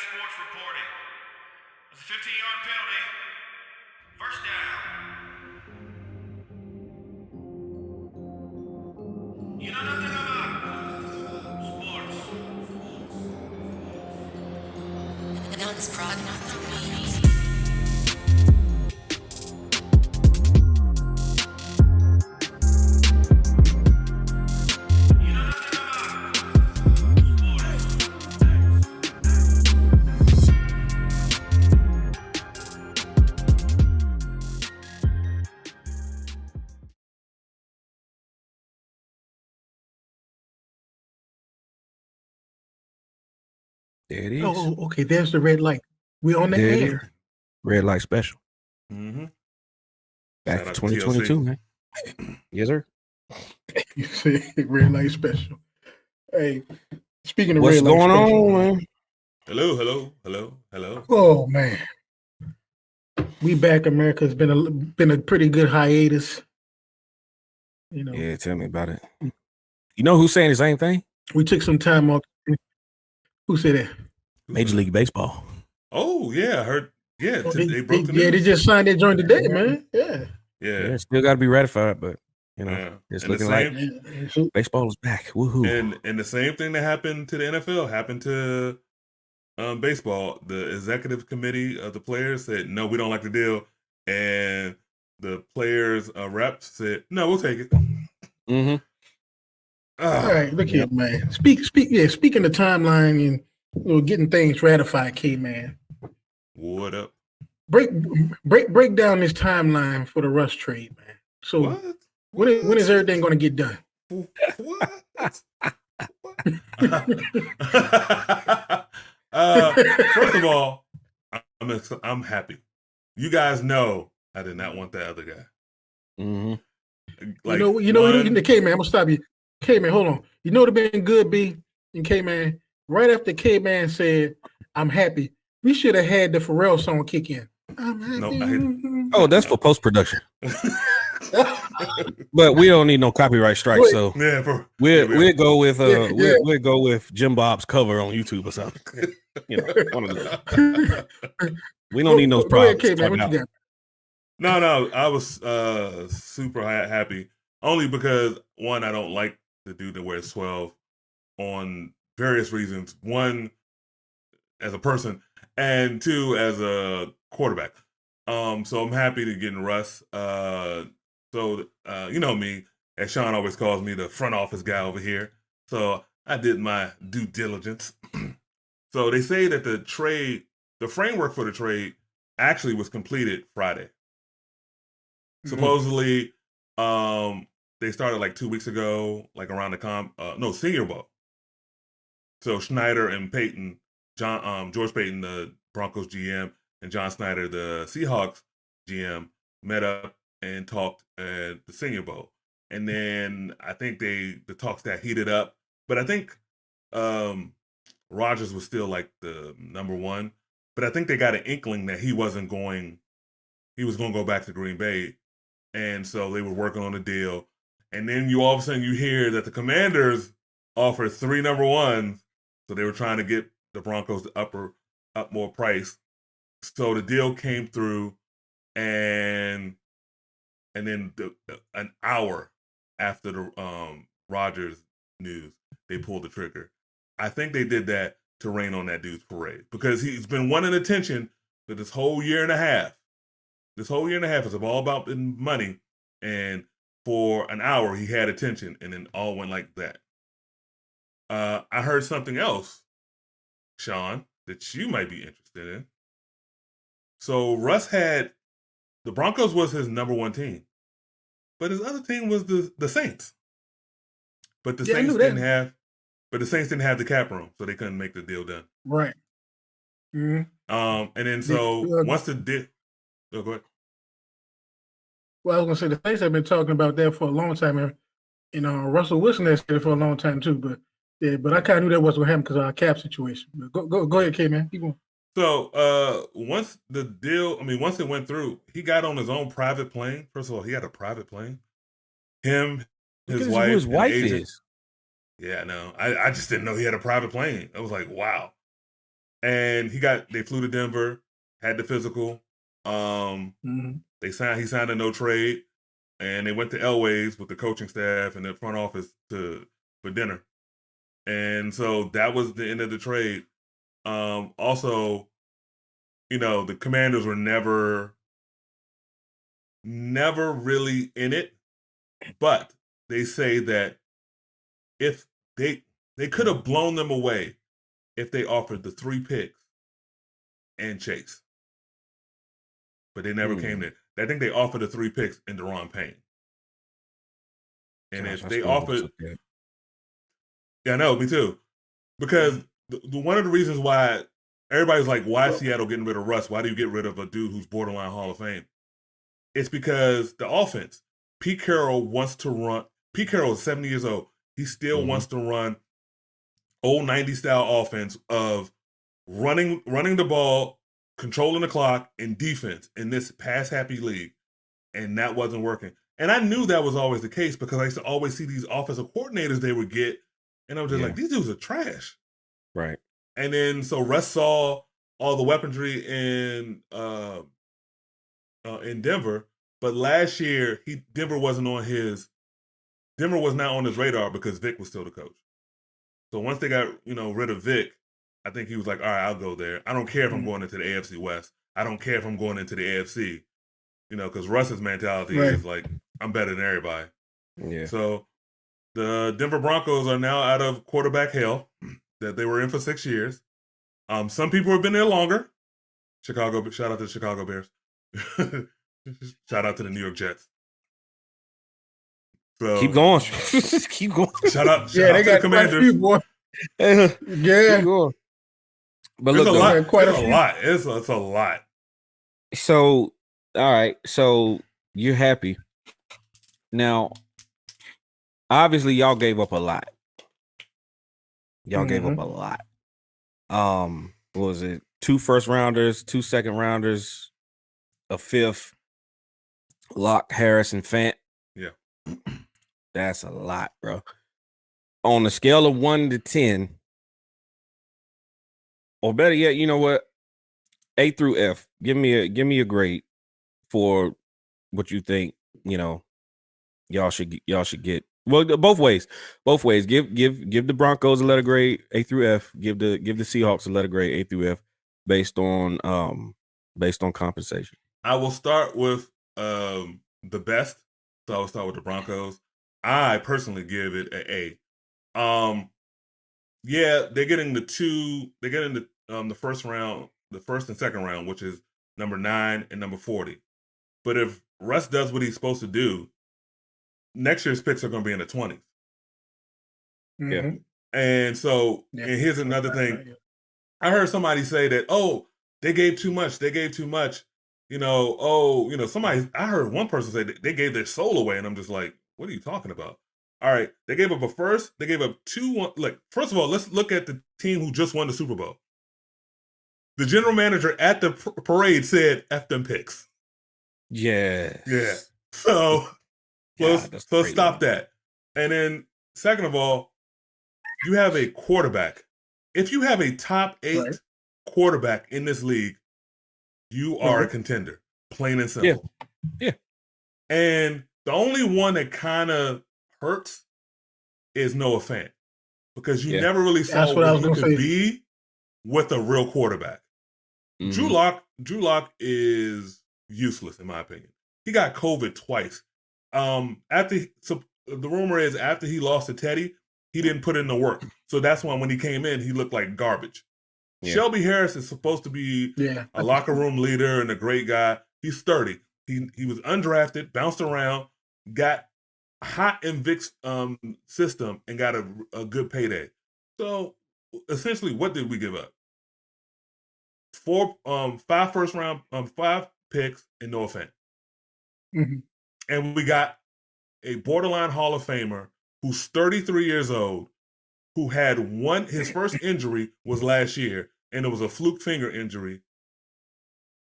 sports reporting. It's a 15-yard penalty. First down. You know nothing about sports. No, it's prod, not the beat. You know nothing about There it is. Oh, okay. There's the red light. We're on the There it air. is. Red light special. Mm-hmm. Back Shout for out to 2022, man. Yes, sir. You say red light special. Hey, speaking of What's red light going special, on, man? Hello. oh man, we back. America. It's been a pretty good hiatus. You know, Yeah, tell me about it. You know who's saying the same thing? we took some time off. Who said that? Major League Baseball. Oh yeah, I heard. Yeah, Oh, they broke the news. yeah, they just signed that joint today, man. Yeah. Yeah. Still got to be ratified, but you know, Yeah. it's And the looking like So, baseball is back. Woohoo! And the same thing that happened to the NFL happened to baseball. The executive committee of the players said, "No, we don't like the deal," and the players' reps said, "No, we'll take it." Mm-hmm. all right, look here, man. Speaking of timeline and getting things ratified, K man. What up? Break down this timeline for the Russ trade, man. So What? when is everything going to get done? What? First of all, I'm happy. You guys know I did not want that other guy. Mm-hmm. Like, K man, I'm gonna stop you. K man, hold on. You know what would have been good, B and K man. Right after K man said, "I'm happy," we should have had the Pharrell song kick in. I'm happy. No, I hate it. Oh, that's for post production. But we don't need no copyright strike, Wait. so Yeah, we'll go with Yeah. we'll go with Jim Bob's cover on YouTube or something. You know, one of those. We don't need no Go ahead, problems. K man. What you got? No, I was super happy. Only because, one, I don't like the dude that wears 12 on various reasons. One, as a person, and two, as a quarterback. So I'm happy to get in Russ. So you know me, as Sean always calls me, the front office guy over here. So I did my due diligence. So they say that the framework for the trade actually was completed Friday. Supposedly, they started like 2 weeks ago, like around the Senior Bowl. So Schneider and Payton, George Payton, the Broncos GM, and John Snyder, the Seahawks GM, met up and talked at the Senior Bowl. And then I think the talks got heated up. But I think Rodgers was still like the number one. But I think they got an inkling that he was going to go back to Green Bay. And so they were working on a deal. And then all of a sudden you hear that the Commanders offered 3 number ones. So they were trying to get the Broncos to up more price. So the deal came through, and then an hour after the Rodgers news, they pulled the trigger. I think they did that to rain on that dude's parade because he's been wanting attention for this whole year and a half. This whole year and a half is all about money, and for an hour he had attention, and then all went like that. I heard something else, Sean, that you might be interested in. So Russ had the Broncos was his number one team, but his other team was the Saints. But the Saints didn't have the cap room, so they couldn't make the deal done. Right. Mm-hmm. And then once the deal, go ahead. Well, I was gonna say the Saints have been talking about that for a long time, and Russell Wilson has said it for a long time too. But I kind of knew that was gonna happen because of our cap situation. But go ahead, K man. Keep going. So once it went through, he got on his own private plane. First of all, he had a private plane. Him, his wife, who his wife agent. is. Yeah, no, I just didn't know he had a private plane. I was like, wow. And they flew to Denver, had the physical. He signed a no trade, and they went to Elway's with the coaching staff and the front office for dinner. And so that was the end of the trade. Also, the Commanders were never really in it, but they say that if they could have blown them away if they offered the 3 picks and Chase. But they never came there. I think they offered the 3 picks and Deron Payne. And if they offered... Yeah, I know, me too. Because one of the reasons why everybody's like, why is Seattle getting rid of Russ? Why do you get rid of a dude who's borderline Hall of Fame? It's because the offense. Pete Carroll wants to run. Pete Carroll is 70 years old. He still wants to run old 90s style offense of running the ball, controlling the clock, and defense in this pass-happy league. And that wasn't working. And I knew that was always the case because I used to always see these offensive coordinators they would get. And I was just like, these dudes are trash. Right. And then so Russ saw all the weaponry in Denver, but last year Denver was not on his radar because Vic was still the coach. So once they got rid of Vic, I think he was like, all right, I'll go there. I don't care if I'm going into the AFC West. I don't care if I'm going into the AFC. Because Russ's mentality is like, I'm better than everybody. Yeah. So the Denver Broncos are now out of quarterback hell that they were in for 6 years. Some people have been there longer. Shout out to the Chicago Bears. Shout out to the New York Jets. So keep going. Keep going. Shout out to the Commanders. Keep going. But it's look, a lot. It's a lot. So, all right. So you're happy. Now, obviously, y'all gave up a lot. Y'all gave up a lot. What was it? 2 first rounders, 2 second rounders, a 5th, Locke, Harris, and Fant. Yeah. That's a lot, bro. On a scale of 1 to 10, or better yet, you know what? A through F. Give me a grade for what you think, y'all should get. Well, both ways. Give the Broncos a letter grade A through F. Give the Seahawks a letter grade A through F based on compensation. I will start with the best. So I will start with the Broncos. I personally give it an A. They're getting the first round, the first and second round, which is number 9 and number 40. But if Russ does what he's supposed to do, next year's picks are going to be in the 20s. Yeah. And so, and here's another thing. I heard somebody say that, they gave too much. I heard one person say that they gave their soul away. And I'm just like, what are you talking about? All right. They gave up a first. They gave up 2. First of all, let's look at the team who just won the Super Bowl. The general manager at the parade said, F them picks. Yeah. Yeah. So stop that. And then, second of all, you have a quarterback. If you have a top 8 quarterback in this league, you are a contender, plain and simple. Yeah. And the only one that kind of hurts is Noah Fant, because never really saw what he could be with a real quarterback. Mm-hmm. Drew Lock is useless, in my opinion. He got COVID twice. The rumor is after he lost to Teddy, he didn't put in the work. So that's why when he came in, he looked like garbage. Yeah. Shelby Harris is supposed to be a locker room leader and a great guy. He's 30. He was undrafted, bounced around, got hot in Vic's system, and got a good payday. So essentially, what did we give up? 5 first round, 5 picks, and Noah Fant. And we got a borderline Hall of Famer who's 33 years old, who had his first injury was last year, and it was a fluke finger injury.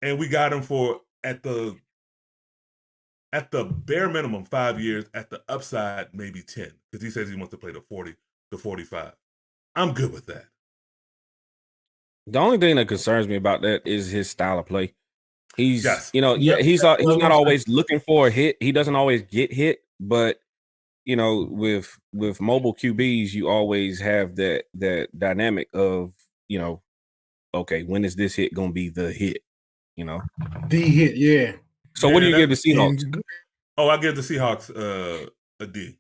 And we got him for at the bare minimum 5 years, at the upside maybe 10, because he says he wants to play to 40 to 45. I'm good with that. The only thing that concerns me about that is his style of play. He's, Yes. Yep. he's not always looking for a hit. He doesn't always get hit, but with mobile QBs, you always have that dynamic of, okay, when is this hit gonna be the hit? The hit, yeah. So what do you give the Seahawks? I give the Seahawks a D.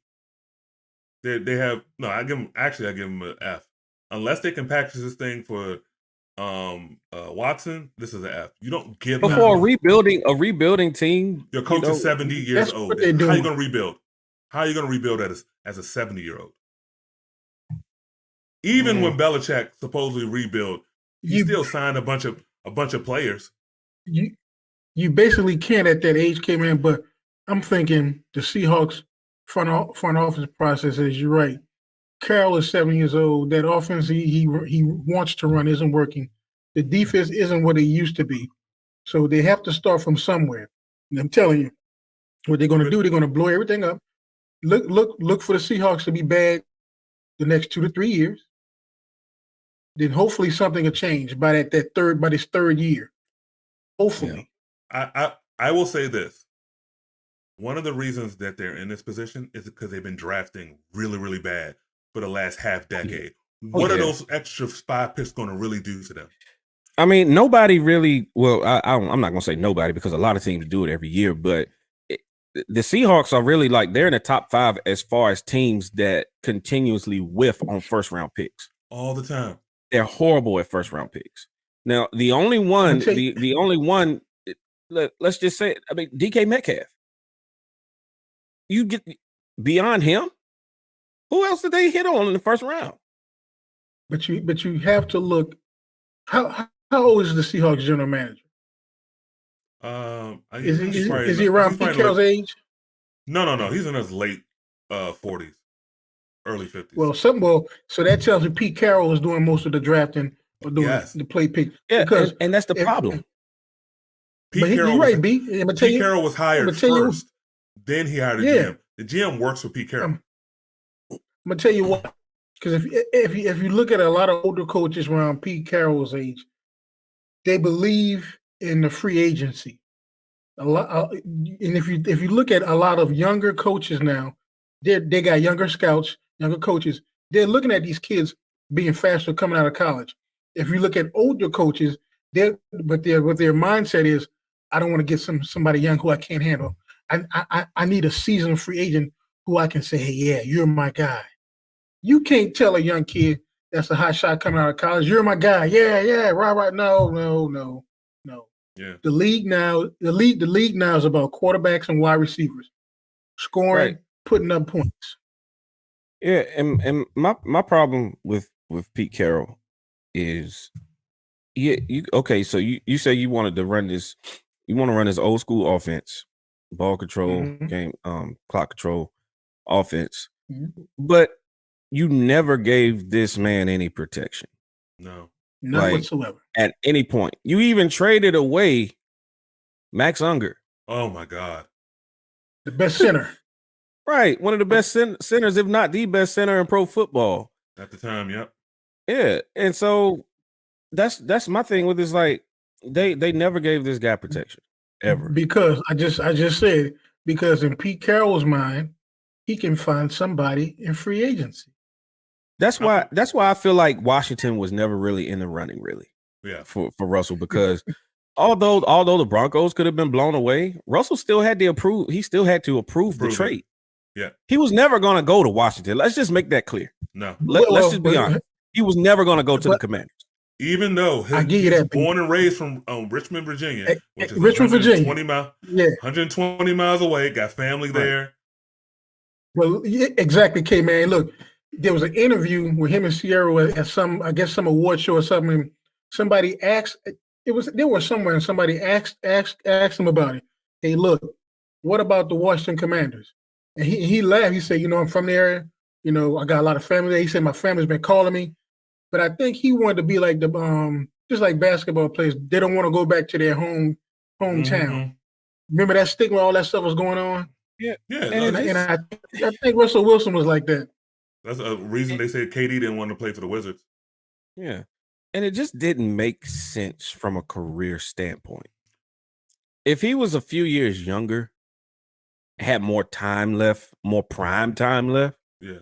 They have no. I give them an F. Unless they can package this thing for Watson, this is an F. You don't give before a rebuilding team. Your coach is 70 years old. How are you going to rebuild? How are you going to rebuild as a 70-year-old? Even when Belichick supposedly rebuilt, he still signed a bunch of players. You basically can't at that age, man. But I'm thinking the Seahawks front office process is, you're right. Carroll is 7 years old. That offense he wants to run isn't working. The defense isn't what it used to be. So they have to start from somewhere. And I'm telling you, what they're going to do, they're going to blow everything up. Look for the Seahawks to be bad the next 2 to 3 years. Then hopefully something will change by this third year. Hopefully. Yeah. I will say this. One of the reasons that they're in this position is because they've been drafting really, really bad for the last half decade. What are those extra 5 picks going to really do to them? I mean, nobody really. Well, I'm not going to say nobody because a lot of teams do it every year. But the Seahawks are really they're in the top 5 as far as teams that continuously whiff on first round picks all the time. They're horrible at first round picks. Now, the only one, let's just say, I mean, DK Metcalf. You get beyond him. Who else did they hit on in the first round? But you have to look. How old is the Seahawks general manager? Is he around Pete Carroll's age? No. He's in his late 40s, early 50s. Well, so that tells you Pete Carroll is doing most of the drafting or doing the play pick. Yeah, and that's the problem. Pete Carroll, you're right, B. Pete Carroll was hired first. Then he hired a GM. The GM works for Pete Carroll. I'm gonna tell you what, because if you look at a lot of older coaches around Pete Carroll's age, they believe in the free agency. And if you look at a lot of younger coaches now, they got younger scouts, younger coaches. They're looking at these kids being faster coming out of college. If you look at older coaches, their mindset is, I don't want to get somebody young who I can't handle. I need a seasoned free agent who I can say, hey, yeah, you're my guy. You can't tell a young kid that's a hot shot coming out of college, you're my guy. Yeah, right. No. Yeah. The league now is about quarterbacks and wide receivers, scoring, putting up points. Yeah, and my problem with Pete Carroll is, so you say you wanted to run this, you want to run this old school offense, ball control, game, clock control offense, but you never gave this man any protection. No. None whatsoever. At any point. You even traded away Max Unger. Oh my God. The best center. Right. One of the best centers, if not the best center in pro football. At the time, yep. Yeah. And so that's my thing with this. They never gave this guy protection. Ever. Because I just said, because in Pete Carroll's mind, he can find somebody in free agency. That's why I feel like Washington was never really in the running, really. Yeah. For Russell, because although the Broncos could have been blown away, Russell still had to approve. He still had to approve the trade. Yeah. He was never going to go to Washington. Let's just make that clear. No. Let's just be honest. He was never going to go to the Commanders. Even though he's born and raised from Richmond, Virginia, which is 120 miles away, got family there. Well, exactly, K-Man. Look, there was an interview with him and Sierra at some award show or something. Somebody asked, somebody asked him about it. Hey, look, what about the Washington Commanders? And he laughed. He said, I'm from the area. I got a lot of family there. He said, my family's been calling me. But I think he wanted to be like just like basketball players. They don't want to go back to their hometown. Mm-hmm. Remember that stigma, all that stuff was going on? Yeah. And I think Russell Wilson was like that. That's a reason they said KD didn't want to play for the Wizards. Yeah. And it just didn't make sense from a career standpoint. If he was a few years younger, had more time left, more prime time left, Yeah.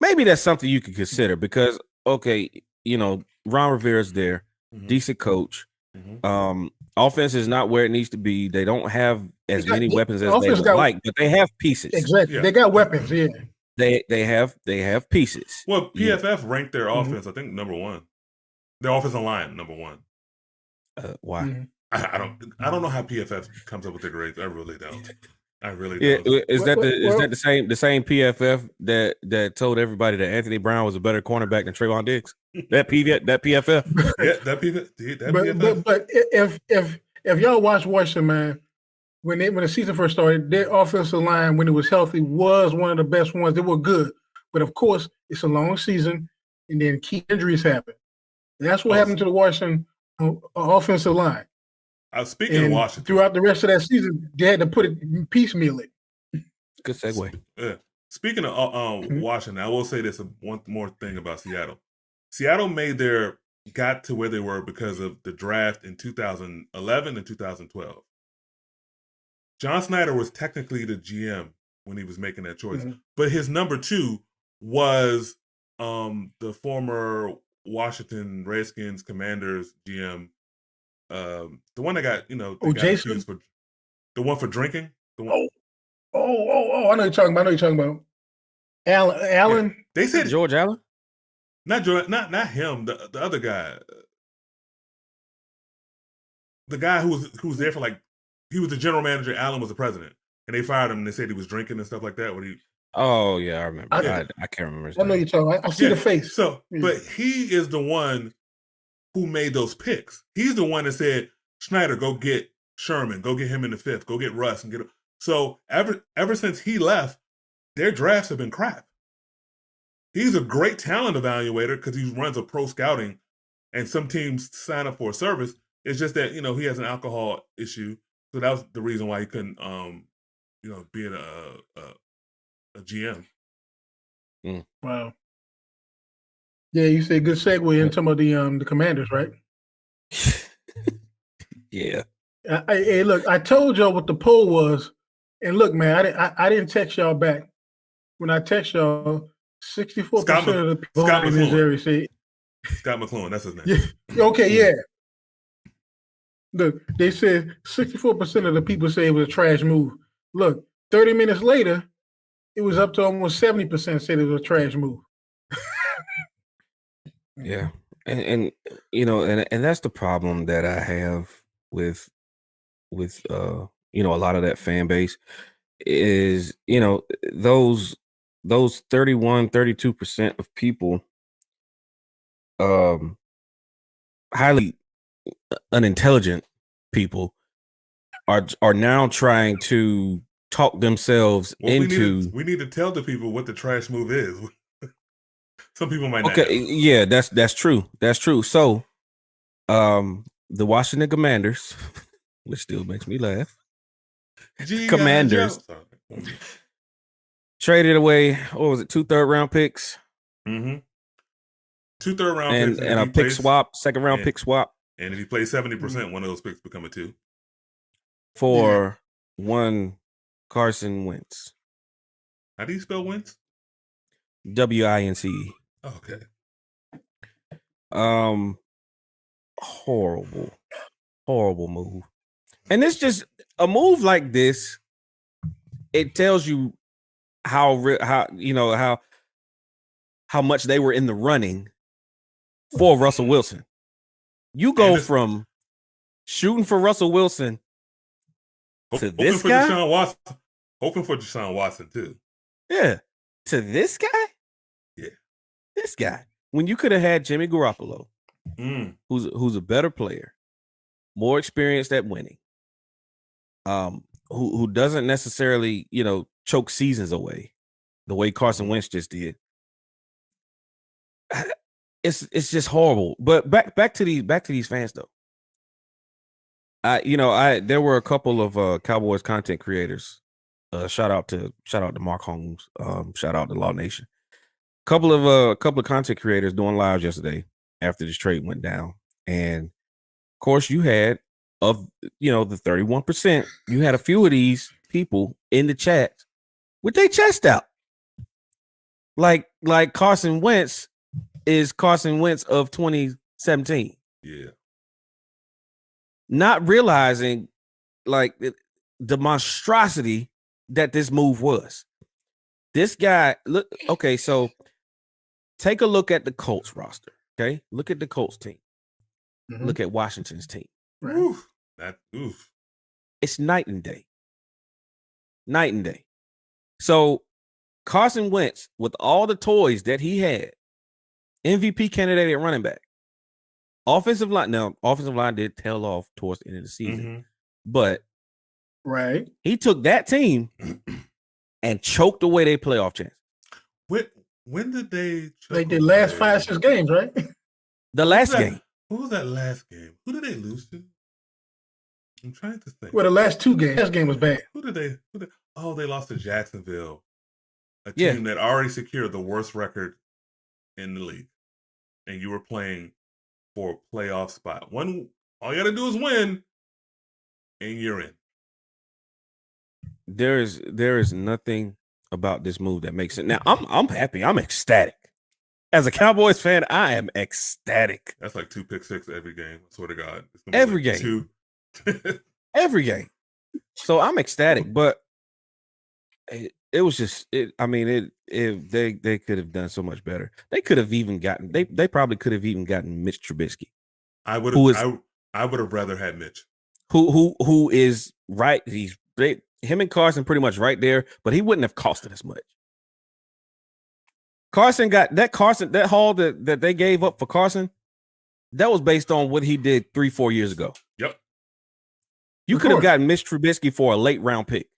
maybe that's something you could consider because, okay, Ron Rivera's there, Mhm. decent coach. Mhm. Offense is not where it needs to be. They don't have as many weapons as they offense would got- like, but they have pieces. Exactly. Yeah. They got weapons, yeah. They have pieces. Well, Yeah. PFF ranked their Mhm. offense, I think, number 1. Their offensive line, number 1. Why? Mhm. I don't know how PFF comes up with their grades. I really don't. I really Yeah, don't. is that Well- the same PFF that told everybody that Anthony Brown was a better cornerback than Trayvon Diggs? That PFF. Yeah, that PFF. But if y'all watch Washington, man, when the season first started, their offensive line, when it was healthy, was one of the best ones. They were good, but of course, it's a long season, and then key injuries happen. And that's what happened to the Washington offensive line. Speaking of Washington, throughout the rest of that season, they had to put it piecemeal it. Good segue. Speaking of Washington, I will say this one more thing about Seattle. Seattle got to where they were because of the draft in 2011 and 2012. John Snyder was technically the GM when he was making that choice, but his number 2 was the former Washington Redskins Commanders GM, the one that got Jason? for the one for drinking. The one, I know you're talking about. Allen. Yeah. They said George Allen? Not him. The other guy. The guy who was there for he was the general manager. Allen was the president, and they fired him. And they said he was drinking and stuff like that. Oh yeah, I remember. I can't remember. I know you're talking. I see the face. So, but he is the one who made those picks. He's the one that said, Schneider, go get Sherman, go get him in the 5th, go get Russ and get him. So ever since he left, their drafts have been crap. He's a great talent evaluator because he runs a pro scouting, and some teams sign up for a service. It's just that he has an alcohol issue, so that was the reason why he couldn't be a GM. Wow. Yeah, you say good segue into some of the Commanders, right? Yeah. Hey, look, I told y'all what the poll was, and look, man, I didn't text y'all back. When I text y'all, 64% of the people in this area say Scott McClellan, that's his name. Yeah. Okay, yeah. Look, they said 64% of the people say it was a trash move. Look, 30 minutes later, it was up to almost 70% said it was a trash move. Yeah. And that's the problem that I have with a lot of that fan base is, those 32% of people highly unintelligent people are now trying to talk themselves into. We need to tell the people what the trash move is. Some people might not. Okay, yeah, that's true. That's true. So, the Washington Commanders, which still makes me laugh. Commanders traded away, what was it, 2 third-round picks? Mm-hmm. 2 third-round picks. And a pick swap, second-round pick swap. And if he plays 70%, one of those picks become a 2. For one Carson Wentz. How do you spell Wince? Wince. Oh, okay. Horrible move. And it's just a move like this. It tells you how much they were in the running for Russell Wilson. You go from shooting for Russell Wilson to this guy. Hoping for Deshaun Watson too. Yeah. To this guy? Yeah. This guy. When you could have had Jimmy Garoppolo, who's a better player, more experienced at winning, who doesn't necessarily, choke seasons away the way Carson Wentz just did. It's just horrible. But back to these fans though. There were a couple of Cowboys content creators. Shout out to Mark Holmes. Shout out to Law Nation. Couple of content creators doing lives yesterday, after this trade went down. And of course, you had the 31%, you had a few of these people in the chat with their chest out. Like Carson Wentz is Carson Wentz of 2017. Yeah. Not realizing the monstrosity that this move was. This guy, look, okay, so take a look at the Colts roster. Okay, look at the Colts team. Mhm. Look at Washington's team. Right. Oof. It's night and day. Night and day. So Carson Wentz, with all the toys that he had, MVP candidate at running back. Offensive line did tail off towards the end of the season. Mhm. But Right. he took that team and choked away their playoff chance. When did they? Like the last 5-6 games, right? The last game. Who was that last game? Who did they lose to? I'm trying to think. Well, the last 2 games. Last game was bad. Who did they? Oh, they lost to Jacksonville, a Yeah. team that already secured the worst record in the league, and you were playing for a playoff spot. All you got to do is win, and you're in. There is nothing about this move that makes it. Now I'm happy. I'm ecstatic. As a Cowboys fan, I am ecstatic. That's like 2 pick six every game. I swear to God, it's gonna be Every like game. 2. Every game. So I'm ecstatic, but it was just they could have done so much better. They could have even gotten they probably could have even gotten Mitch Trubisky. I would have rather had Mitch. Who is right? Him and Carson pretty much right there, but he wouldn't have costed as much. Carson that haul that they gave up for Carson, that was based on what he did 3-4 years ago. Yep. You could have gotten Mitch Trubisky for a late round pick.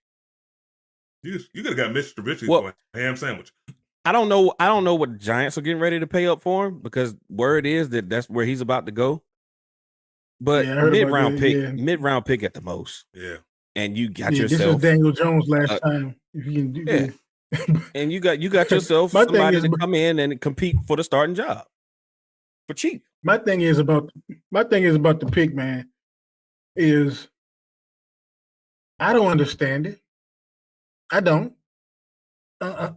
You could have got Mitch Trubisky for a ham sandwich. I don't know what the Giants are getting ready to pay up for him, because word is that's where he's about to go. But mid-round pick at the most. Yeah. And you got This yourself was Daniel Jones last time. If you can do and you got yourself somebody to come in and compete for the starting job for cheap. My thing is about the pick, man, is I don't understand it. I don't. The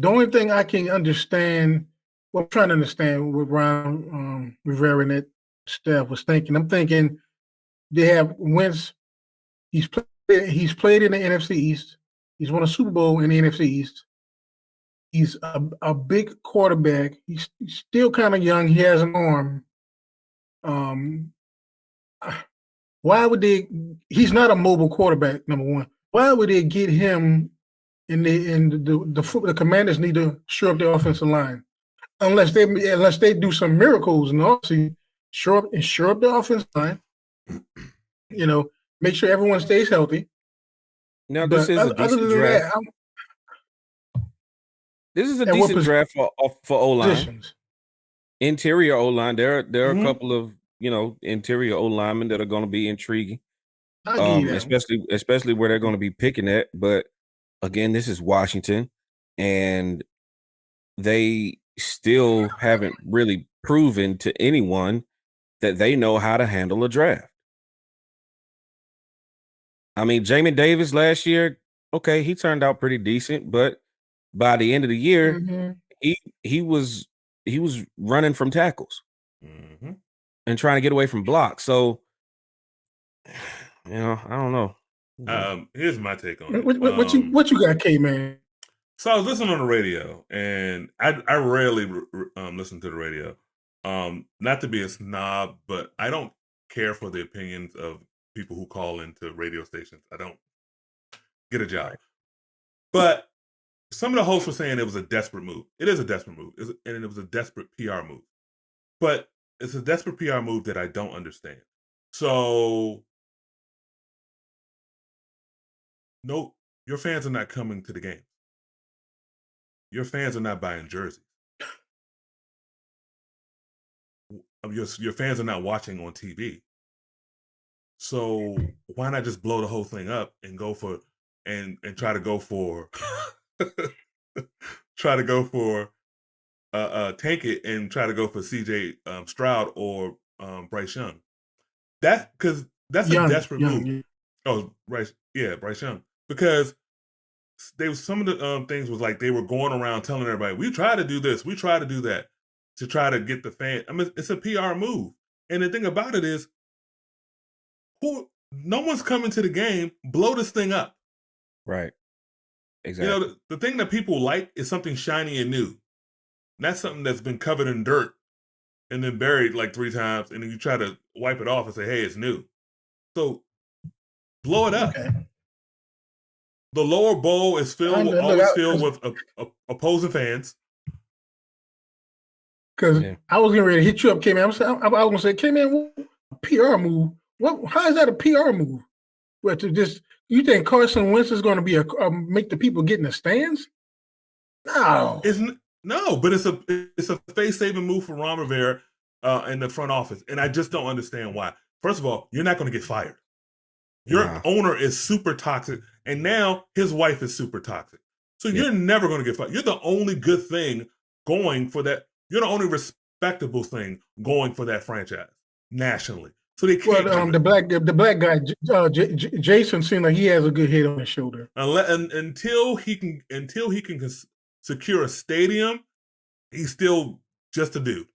only thing I can understand, I'm trying to understand what Ron Rivera and that staff was thinking. I'm thinking they have Wince. He's played in the NFC East. He's won a Super Bowl in the NFC East. He's a big quarterback. He's still kind of young. He has an arm. Why would they? He's not a mobile quarterback. Number one. Why would they get him? The Commanders need to shore up the offensive line, unless they do some miracles and also shore up the offensive line. Make sure everyone stays healthy. Now this is a decent draft. This is a decent draft for O-line. Interior O-line. There are a couple of interior O-linemen that are going to be intriguing, especially where they're going to be picking at. But again, this is Washington, and they still haven't really proven to anyone that they know how to handle a draft. I mean, Jamin Davis last year, okay, he turned out pretty decent, but by the end of the year, he was running from tackles and trying to get away from blocks. So, I don't know. Here's my take on it. What you got, K-Man? So I was listening on the radio, and I rarely listen to the radio. Not to be a snob, but I don't care for the opinions of people who call into radio stations. I don't get a job. But some of the hosts were saying it was a desperate move. It is a desperate move, and it was a desperate PR move. But it's a desperate PR move that I don't understand. So, no, your fans are not coming to the game. Your fans are not buying jerseys. Your fans are not watching on TV. So why not just blow the whole thing up and go for and try to go for take it and try to go for C.J. Stroud or Bryce Young. That's a desperate move. Yeah. Oh, Bryce Young. Because they was some of the things was like they were going around telling everybody, we try to do this, we try to do that, to try to get the fan. I mean, it's a PR move. And the thing about it is, no one's coming to the game, blow this thing up. Right. Exactly. You know, the thing that people like is something shiny and new. Not something that's been covered in dirt and then buried like 3 times, and then you try to wipe it off and say, hey, it's new. So blow it up. Okay. The lower bowl is always filled with opposing fans. Because I was getting ready to hit you up, K-Man. I was going to say, K-Man, PR move? How is that a PR move? What, to just, you think Carson Wentz is going to be make the people get in the stands? No. But it's a face-saving move for Ron Rivera in the front office, and I just don't understand why. First of all, you're not going to get fired. Your owner is super toxic, and now his wife is super toxic. So you're never going to get fired. You're the only good thing going for that. You're the only respectable thing going for that franchise nationally. So they can't. Well, the black guy, Jason, seems like he has a good head on his shoulder. Until he can secure a stadium, he's still just a dude.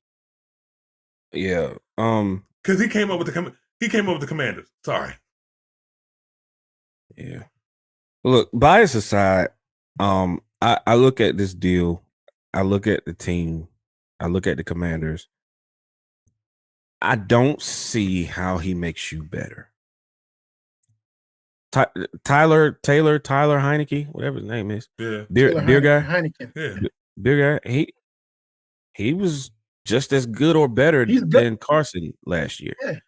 Yeah. Because he came up with the Commanders. Sorry. Yeah. Look, bias aside, I look at this deal. I look at the team. I look at the Commanders. I don't see how he makes you better. Tyler Heineke, whatever his name is. Yeah. Beer guy. Heineken. Yeah. Beer guy. He was just as good or better than Carson last year. Yeah.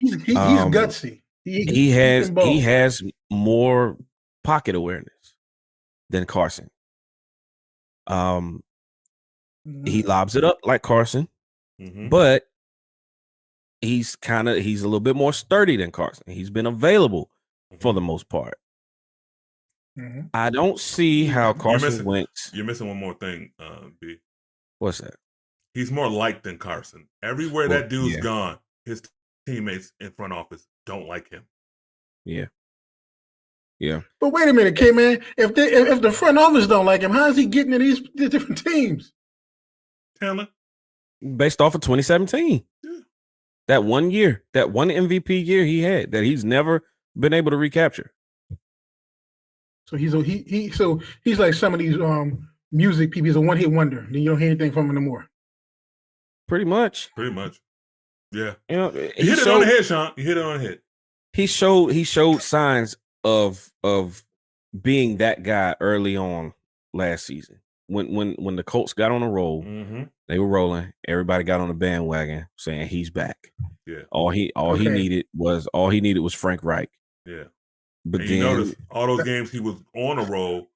He's gutsy. He has more pocket awareness than Carson. He lobs it up like Carson, but he's a little bit more sturdy than Carson. He's been available for the most part. I don't see how Carson Wentz. You're missing one more thing, B. What's that? He's more liked than Carson. Everywhere that dude's gone, his teammates in front office don't like him. Yeah. Yeah. But wait a minute, K-Man. If the front office don't like him, how is he getting to these different teams? Talent. Based off of 2017. Yeah. That 1 year, that one MVP year he had that he's never been able to recapture. So he's like some of these music people. He's a one-hit wonder. Then you don't hear anything from him anymore. Pretty much. Yeah. You know, you hit it on the head, Sean. You hit it on the head. He showed signs of being that guy early on last season. When the Colts got on a roll, they were rolling. Everybody got on the bandwagon saying he's back. Yeah. All he needed was Frank Reich. Yeah. But and then, you notice all those games he was on a roll,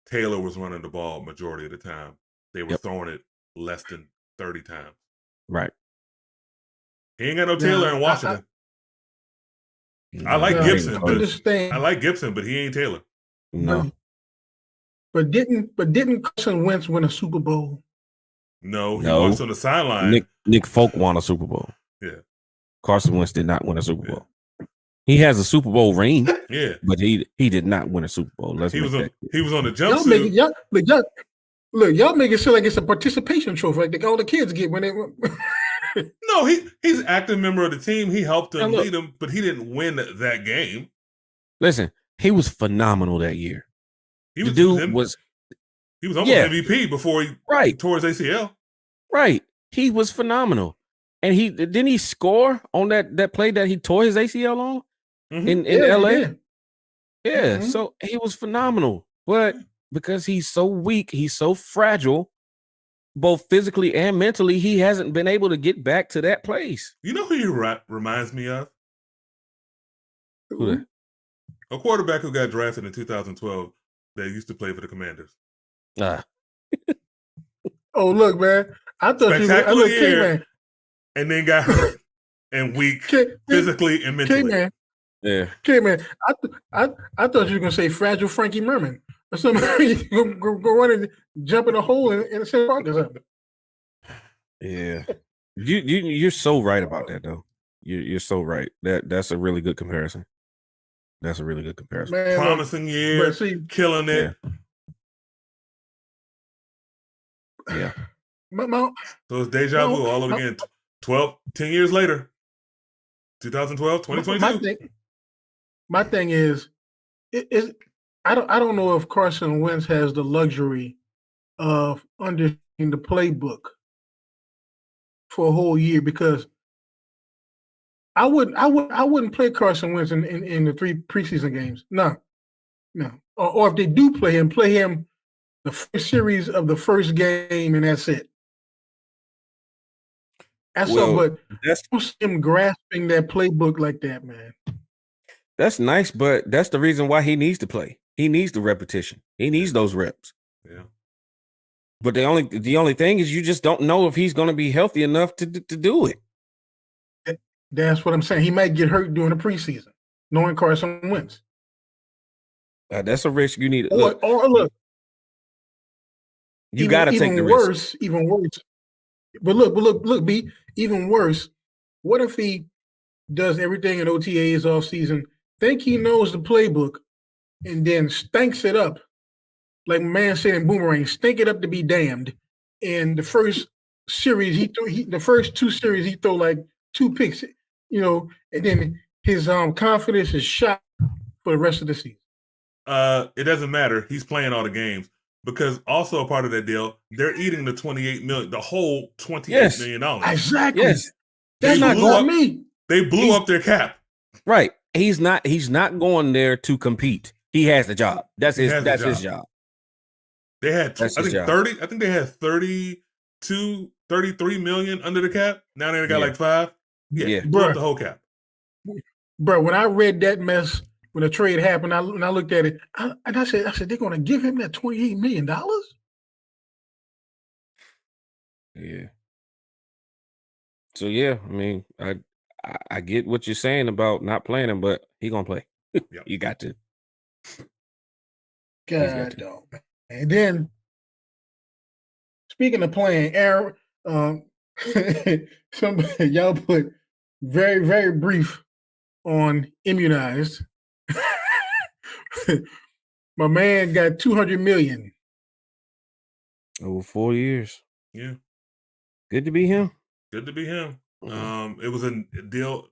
Taylor was running the ball majority of the time. They were throwing it less than 30 times. Right. He ain't got no Taylor in Washington. I like Gibson, but he ain't Taylor. No. But didn't Carson Wentz win a Super Bowl? No, he walks on the sideline. Nick Folk won a Super Bowl. Yeah. Carson Wentz did not win a Super Bowl. He has a Super Bowl ring. Yeah. But he did not win a Super Bowl. He was on the jumpsuit. Y'all make it sound like it's a participation trophy like all the kids get when they No, he's an active member of the team. He helped them lead them, but he didn't win that game. Listen, he was phenomenal that year. He was almost MVP before he tore his ACL. Right. He was phenomenal. And didn't he score on that play that he tore his ACL on in LA? Yeah. So he was phenomenal. But because he's so weak, he's so fragile, both physically and mentally, he hasn't been able to get back to that place. You know who he reminds me of? Who that? A quarterback who got drafted in 2012 that used to play for the Commanders. Oh, look, man. I thought spectacular year, and then got hurt and weak physically and mentally. K-Man. Yeah. K-Man, I thought you were going to say fragile Frankie Merman. or somebody go run and jump in a hole in the Central Park or something. Yeah, you're so right about that though. You're so right. That's a really good comparison. That's a really good comparison. Man, Promising year, but see, killing it. Yeah. So it's deja vu all over again. 10 years later. 2012, 2022. My thing is, I don't know if Carson Wentz has the luxury of understanding the playbook for a whole year, because I wouldn't play Carson Wentz in the 3 preseason games. No. Or if they do play him the first series of the first game and that's it. But that's him grasping that playbook like that, man. That's nice, but that's the reason why he needs to play. He needs the repetition. He needs those reps. Yeah. But the only thing is, you just don't know if he's going to be healthy enough to do it. That's what I'm saying. He might get hurt during the preseason, knowing Carson Wentz. That's a risk you need. Or look, you got to take the risk. Even worse. But look, B. Even worse. What if he does everything in OTAs off season, think he knows the playbook, and then stinks it up, like man said in Boomerang, stink it up to be damned. And the first series the first 2 series he throw like 2 picks, and then his confidence is shot for the rest of the season. It doesn't matter. He's playing all the games, because also a part of that deal, they're eating the $28 million, the whole $28 million. Exactly. Yes. That's not going me. They blew up their cap. Right. He's not going there to compete. He has the job. That's his job. They had I think they had 33 million under the cap. Now they got like 5. Yeah. Blew up the whole cap. Bro, when I read that mess when the trade happened, I looked at it and I said they're going to give him that $28 million? Yeah. So yeah, I mean, I get what you're saying about not playing him, but he gonna play. Yep. You got to. God, dog. And then, speaking of playing, Aaron, somebody y'all put very, very brief on immunized. My man got $200 million over 4 years. Yeah, good to be him. Good to be him. It was a deal.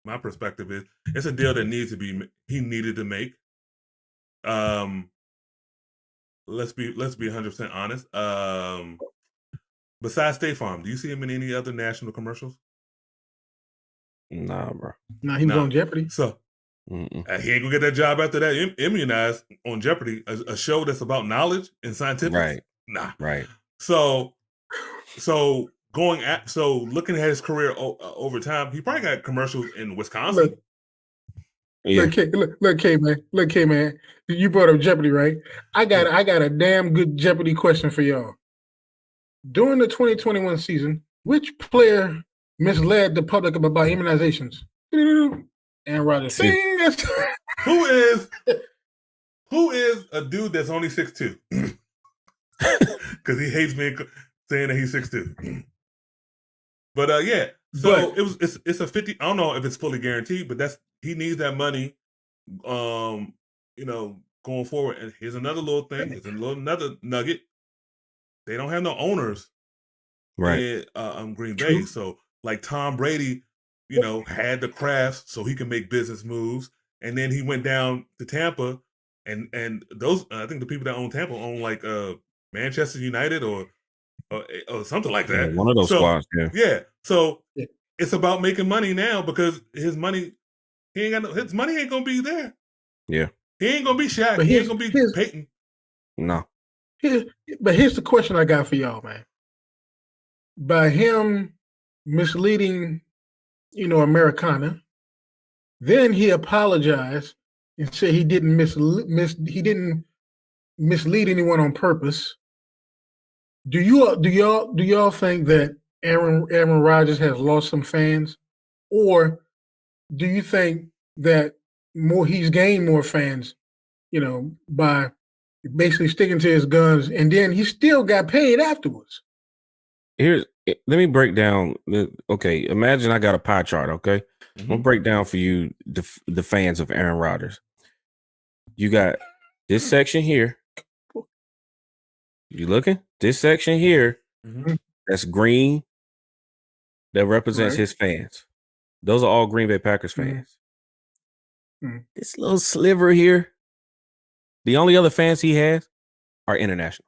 My perspective is it's a deal that he needed to make. Let's be 100% honest. Besides State Farm, do you see him in any other national commercials? Nah, bro. Nah, he was on Jeopardy. So he ain't gonna get that job after that. Immunized on Jeopardy, a show that's about knowledge and scientific. Right. Nah. Right. So looking at his career over time, he probably got commercials in Wisconsin. Look, K, man. You brought up Jeopardy, right? I got a damn good Jeopardy question for y'all. During the 2021 season, which player misled the public about immunizations? And Rodgers. Who is a dude that's only 6'2"? Because he hates me saying that he's 6'2". But yeah, so it's a 50. I don't know if it's fully guaranteed, but he needs that money. Going forward. And here's another little thing. Here's another nugget. They don't have no owners, right? In Green Bay. So like Tom Brady, had the craft so he can make business moves, and then he went down to Tampa, and those I think the people that own Tampa own like Manchester United or something like that. Yeah, one of those squads. Yeah. So it's about making money now because his money ain't gonna be there. Yeah. He ain't gonna be Shaq. He ain't gonna be Peyton. No. But here's the question I got for y'all, man. By him misleading, Americana, then he apologized and said he didn't mislead anyone on purpose. Do y'all think that Aaron Rodgers has lost some fans, or do you think that he's gained more fans, by basically sticking to his guns, and then he still got paid afterwards. Let me break down. Okay, imagine I got a pie chart. Okay, I'm gonna break down for you the fans of Aaron Rodgers. You got this section here. You looking? This section here. That's green. That represents his fans. Those are all Green Bay Packers fans. This little sliver here, the only other fans he has are international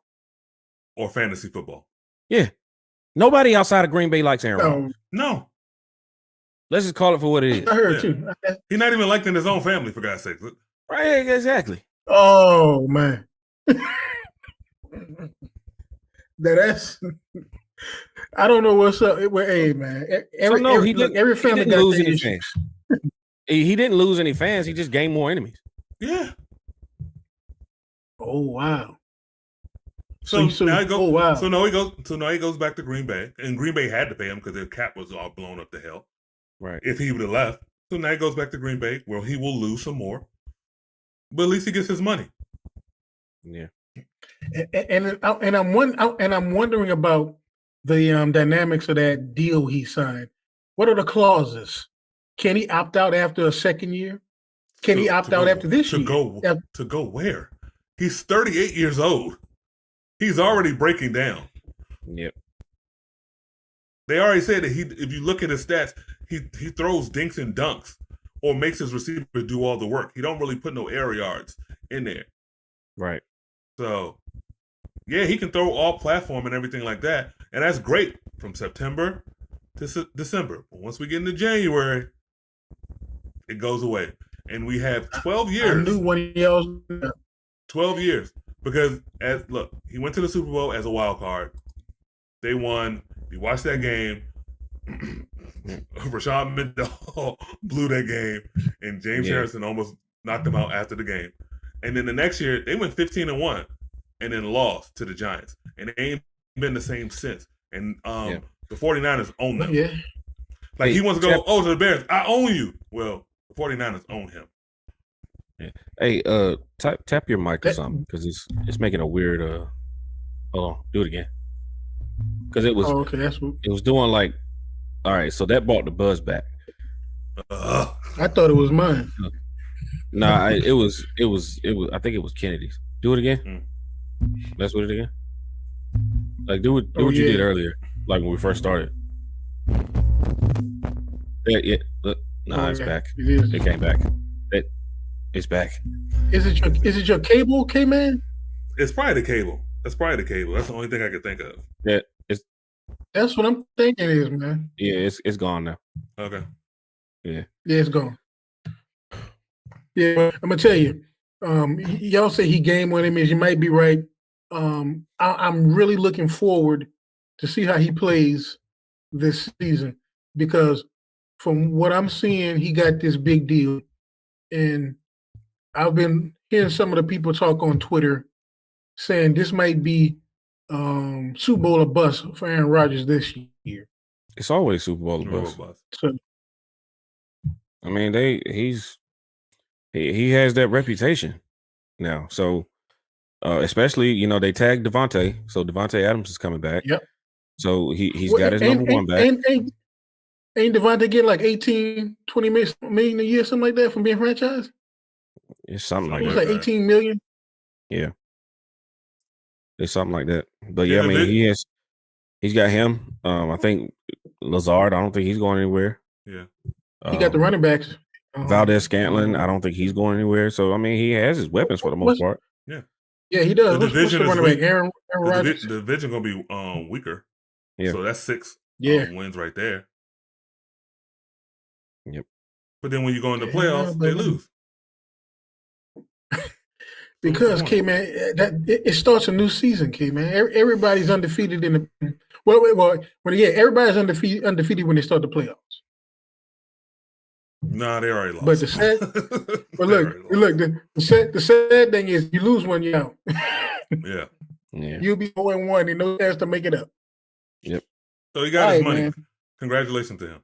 or fantasy football. Yeah, nobody outside of Green Bay likes Aaron Rodgers. No, let's just call it for what it is. I heard too. He's not even liked in his own family, for God's sake. Right? Exactly. Oh man, that's. I don't know what's up. Hey man, every family didn't got lose their any issues. fans. He didn't lose any fans. He just gained more enemies. Yeah. Oh wow. So now he goes. Oh wow. So now he goes. So now he goes back to Green Bay, and Green Bay had to pay him because their cap was all blown up to hell. Right. If he would have left, so now he goes back to Green Bay, where he will lose some more, but at least he gets his money. Yeah. And I'm wondering about the dynamics of that deal he signed. What are the clauses? Can he opt out after a second year? Can he opt out after this year? To go where? He's 38 years old. He's already breaking down. Yep. They already said that if you look at his stats, he throws dinks and dunks or makes his receiver do all the work. He don't really put no air yards in there. Right. So, yeah, he can throw all platform and everything like that. And that's great from September to December. But once we get into January, it goes away. And we have 12 years. I knew one of y'all. 12 years. Because, look, he went to the Super Bowl as a wild card. They won. You watched that game. Rashawn Mendenhall blew that game. And James Harrison almost knocked him out after the game. And then the next year, they went 15-1 and then lost to the Giants. And they ain't been the same since. And the 49ers own them. Yeah. Like, he wants to go, to the Bears, I own you. Well, the 49ers own him. Yeah. Hey, tap your mic or something, because it's making a weird hold on, do it again. Because it was it was doing like, all right, so that brought the buzz back. I thought it was mine. Nah, it was I think it was Kennedy's. Do it again. Let's do it again. Like do what you did earlier, like when we first started. Yeah. Look, it's back. It came back. It's back. Is it your cable, K-Man? It's probably the cable. That's probably the cable. That's the only thing I could think of. Yeah, that's what I'm thinking is, man. Yeah, it's gone now. Okay. Yeah, it's gone. Yeah, I'm gonna tell you. Y'all say he game winning means you might be right. I'm really looking forward to see how he plays this season because from what I'm seeing, he got this big deal, and I've been hearing some of the people talk on Twitter saying this might be Super Bowl or bust for Aaron Rodgers this year. It's always Super Bowl or bust. So, I mean, he has that reputation now. So, especially, they tagged Devontae. So Devontae Adams is coming back. Yep. So he's got his number one back. Ain't Devontae getting like 18, 20 million a year, something like that from being franchised? It's something like that. It was like 18 million. Yeah. It's something like that. But yeah, I mean, he's got him. I think Lazard, I don't think he's going anywhere. Yeah. He got the running backs. Valdez Scantling, I don't think he's going anywhere. So I mean, he has his weapons for the most part. Yeah. Yeah, he does. The division what's the running back? Aaron Rodgers. The division gonna be weaker. Yeah. So that's 6 wins right there. Yep. But then when you go into playoffs, they lose. Because K-Man, it starts a new season, K-Man. Everybody's undefeated in the everybody's undefeated when they start the playoffs. Nah, they already lost. But the sad thing is you lose one, you're out. Yeah. You'll be 0-1 and no chance to make it up. Yep. So he got his money. Man. Congratulations to him.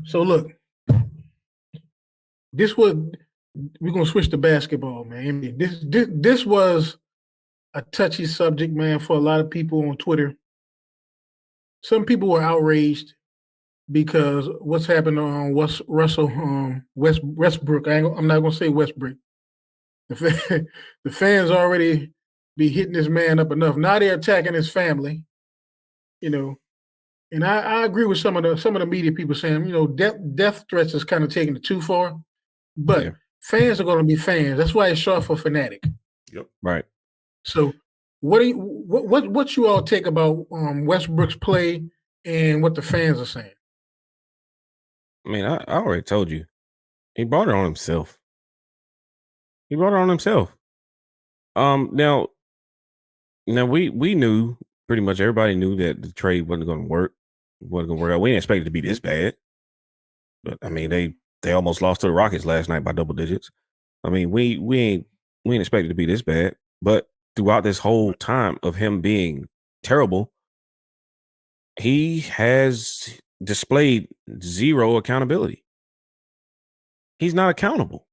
So look, this we're gonna switch to basketball, man. I mean, this was a touchy subject, man, for a lot of people on Twitter. Some people were outraged because what's happened on Russell Westbrook. I'm not gonna say Westbrook. The fans already be hitting this man up enough. Now they're attacking his family, you know. And I agree with some of the media people saying, you know, death threats is kind of taking it too far. But fans are going to be fans. That's why it's short for fanatic. Yep. Right. So, what you all take about Westbrook's play and what the fans are saying? I mean, I already told you. He brought it on himself. Now we knew, pretty much everybody knew that the trade wasn't going to work. Wasn't going to work out. We didn't expect it to be this bad. But I mean, they almost lost to the Rockets last night by double digits. I mean, we ain't expect it to be this bad. But throughout this whole time of him being terrible, he has displayed zero accountability. He's not accountable.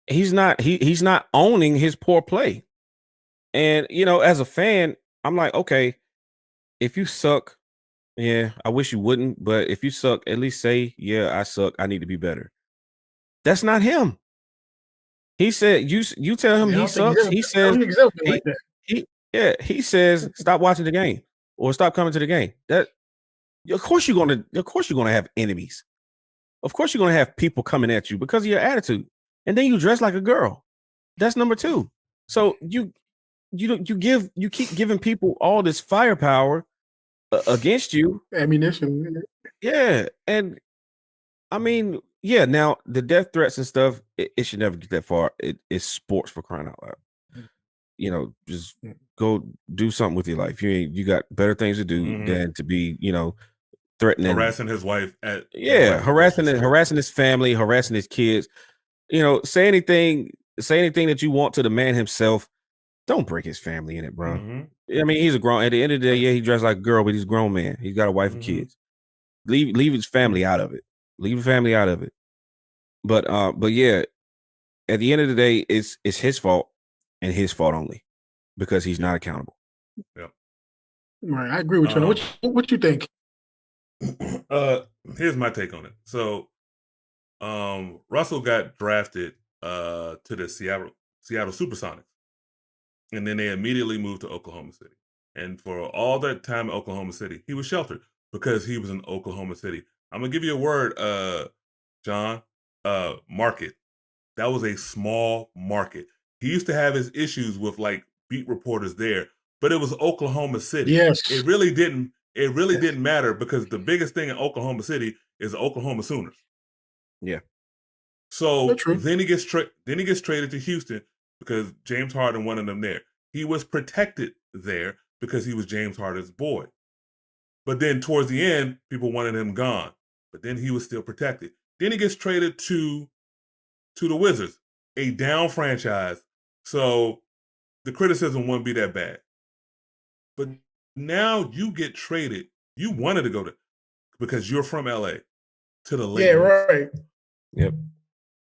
He's not owning his poor play. And, you know, as a fan, I'm like, okay, if you suck, yeah, I wish you wouldn't. But if you suck, at least say, yeah, I suck. I need to be better. That's not him. He said, you tell him he sucks. He says, he says, stop watching the game or stop coming to the game. Of course you're gonna have enemies. Of course you're gonna have people coming at you because of your attitude. And then you dress like a girl. That's number two. So you keep giving people all this firepower against you. Ammunition. Yeah. And I mean, yeah, now the death threats and stuff, it should never get that far. It's sports, for crying out loud. You know, just go do something with your life. You got better things to do than to be, you know, threatening, harassing his wife harassing his family, harassing his kids. You know, say anything that you want to the man himself. Don't break his family in it, bro. I mean, he's a grown. At the end of the day, yeah, he dressed like a girl, but he's a grown man. He's got a wife and kids. Leave his family out of it. Leave the family out of it. But yeah, at the end of the day, it's his fault and his fault only because he's not accountable. Yep. Right, I agree with you. What you think? Here's my take on it. So, Russell got drafted to the Seattle Supersonics, and then they immediately moved to Oklahoma City. And for all that time in Oklahoma City, he was sheltered because he was in Oklahoma City. I'm gonna give you a word, John. Market. That was a small market. He used to have his issues with like beat reporters there, but it was Oklahoma City. Yes, it really didn't matter because the biggest thing in Oklahoma City is the Oklahoma Sooners. Yeah. So then he gets traded to Houston because James Harden wanted him there. He was protected there because he was James Harden's boy. But then towards the end, people wanted him gone. But then he was still protected. Then he gets traded to the Wizards, a down franchise. So the criticism wouldn't be that bad. But now you get traded. You wanted to go to, because you're from LA, to the Lakers. Yeah, right. Yep.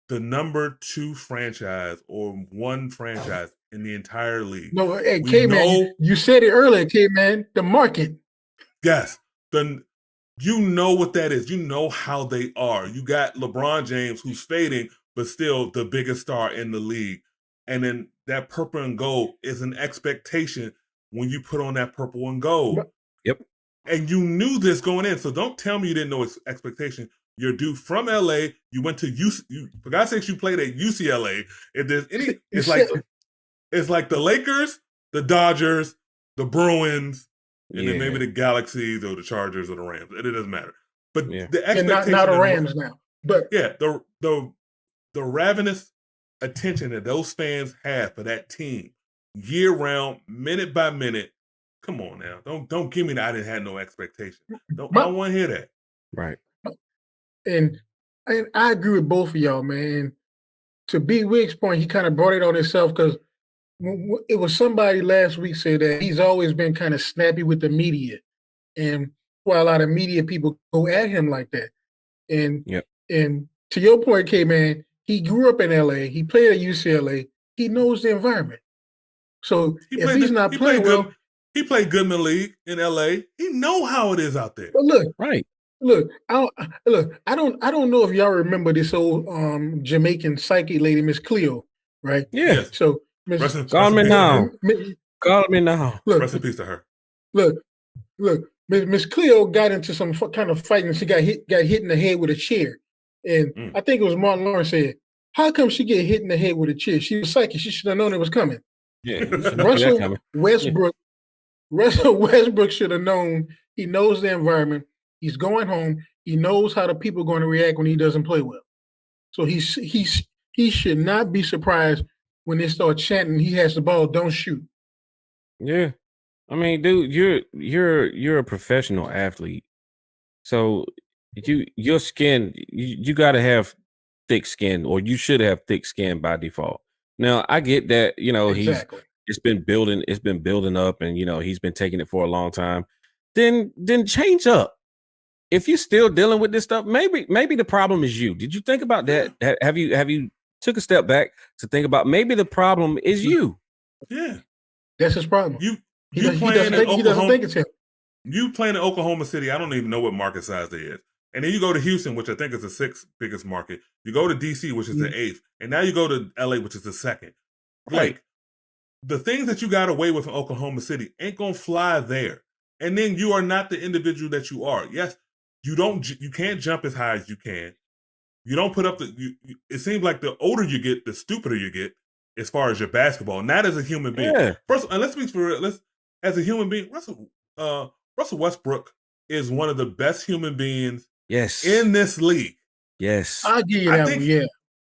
The number 2 franchise or one franchise in the entire league. No, hey, K-Man, you said it earlier, K-Man, the market. Yes. You know what that is. You know how they are. You got LeBron James, who's fading, but still the biggest star in the league. And then that purple and gold is an expectation when you put on that purple and gold. Yep. And you knew this going in. So don't tell me you didn't know its expectation. You're due from LA. You went to for God's sakes, you played at UCLA. If there's any, it's like the Lakers, the Dodgers, the Bruins, and then maybe the Galaxies or the Chargers or the Rams. It doesn't matter. But the expectation, not the Rams now. But yeah, the ravenous attention that those fans have for that team year round, minute by minute. Come on now, don't give me that I didn't have no expectation. I don't want to hear that. Right. And I agree with both of y'all, man. To B. Wiggs' point, he kind of brought it on himself because it was somebody last week said that he's always been kind of snappy with the media, and why a lot of media people go at him like that. And to your point, K-Man, He grew up in LA. He played at UCLA. He knows the environment. So if he's not playing well, he played Goodman League in LA. He know how it is out there. but look, Right. I don't know if y'all remember this old Jamaican psyche lady, Miss Cleo, right? Yeah. Yes. So Call me now. Call me now. Rest in peace to her. Look, Miss Cleo got into some kind of fight and she got hit in the head with a chair. And I think it was Martin Lawrence said, "How come she get hit in the head with a chair? She was psychic. She should have known it was coming." Yeah. Russell Westbrook should have known. He knows the environment. He's going home. He knows how the people are going to react when he doesn't play well. So he should not be surprised when they start chanting, "He has the ball, don't shoot." Yeah. I mean, dude, you're a professional athlete. So your skin, you gotta have thick skin, or you should have thick skin by default. Now, I get that, Exactly. it's been building up, and he's been taking it for a long time. Then change up. If you're still dealing with this stuff, maybe the problem is you. Did you think about that? Have you took a step back to think about maybe the problem is you? Yeah. That's his problem. He doesn't think it's him. You playing in Oklahoma City, I don't even know what market size they is. And then you go to Houston, which I think is the 6th biggest market. You go to DC, which is the 8th. And now you go to LA, which is the 2nd. Right. Like, the things that you got away with in Oklahoma City ain't going to fly there. And then you are not the individual that you are. Yes, you can't jump as high as you can. You don't put up it seems like the older you get, the stupider you get as far as your basketball, not as a human being. Yeah. First, and let's speak for real. As a human being, Russell Westbrook is one of the best human beings in this league. Yes. I'll give you that one.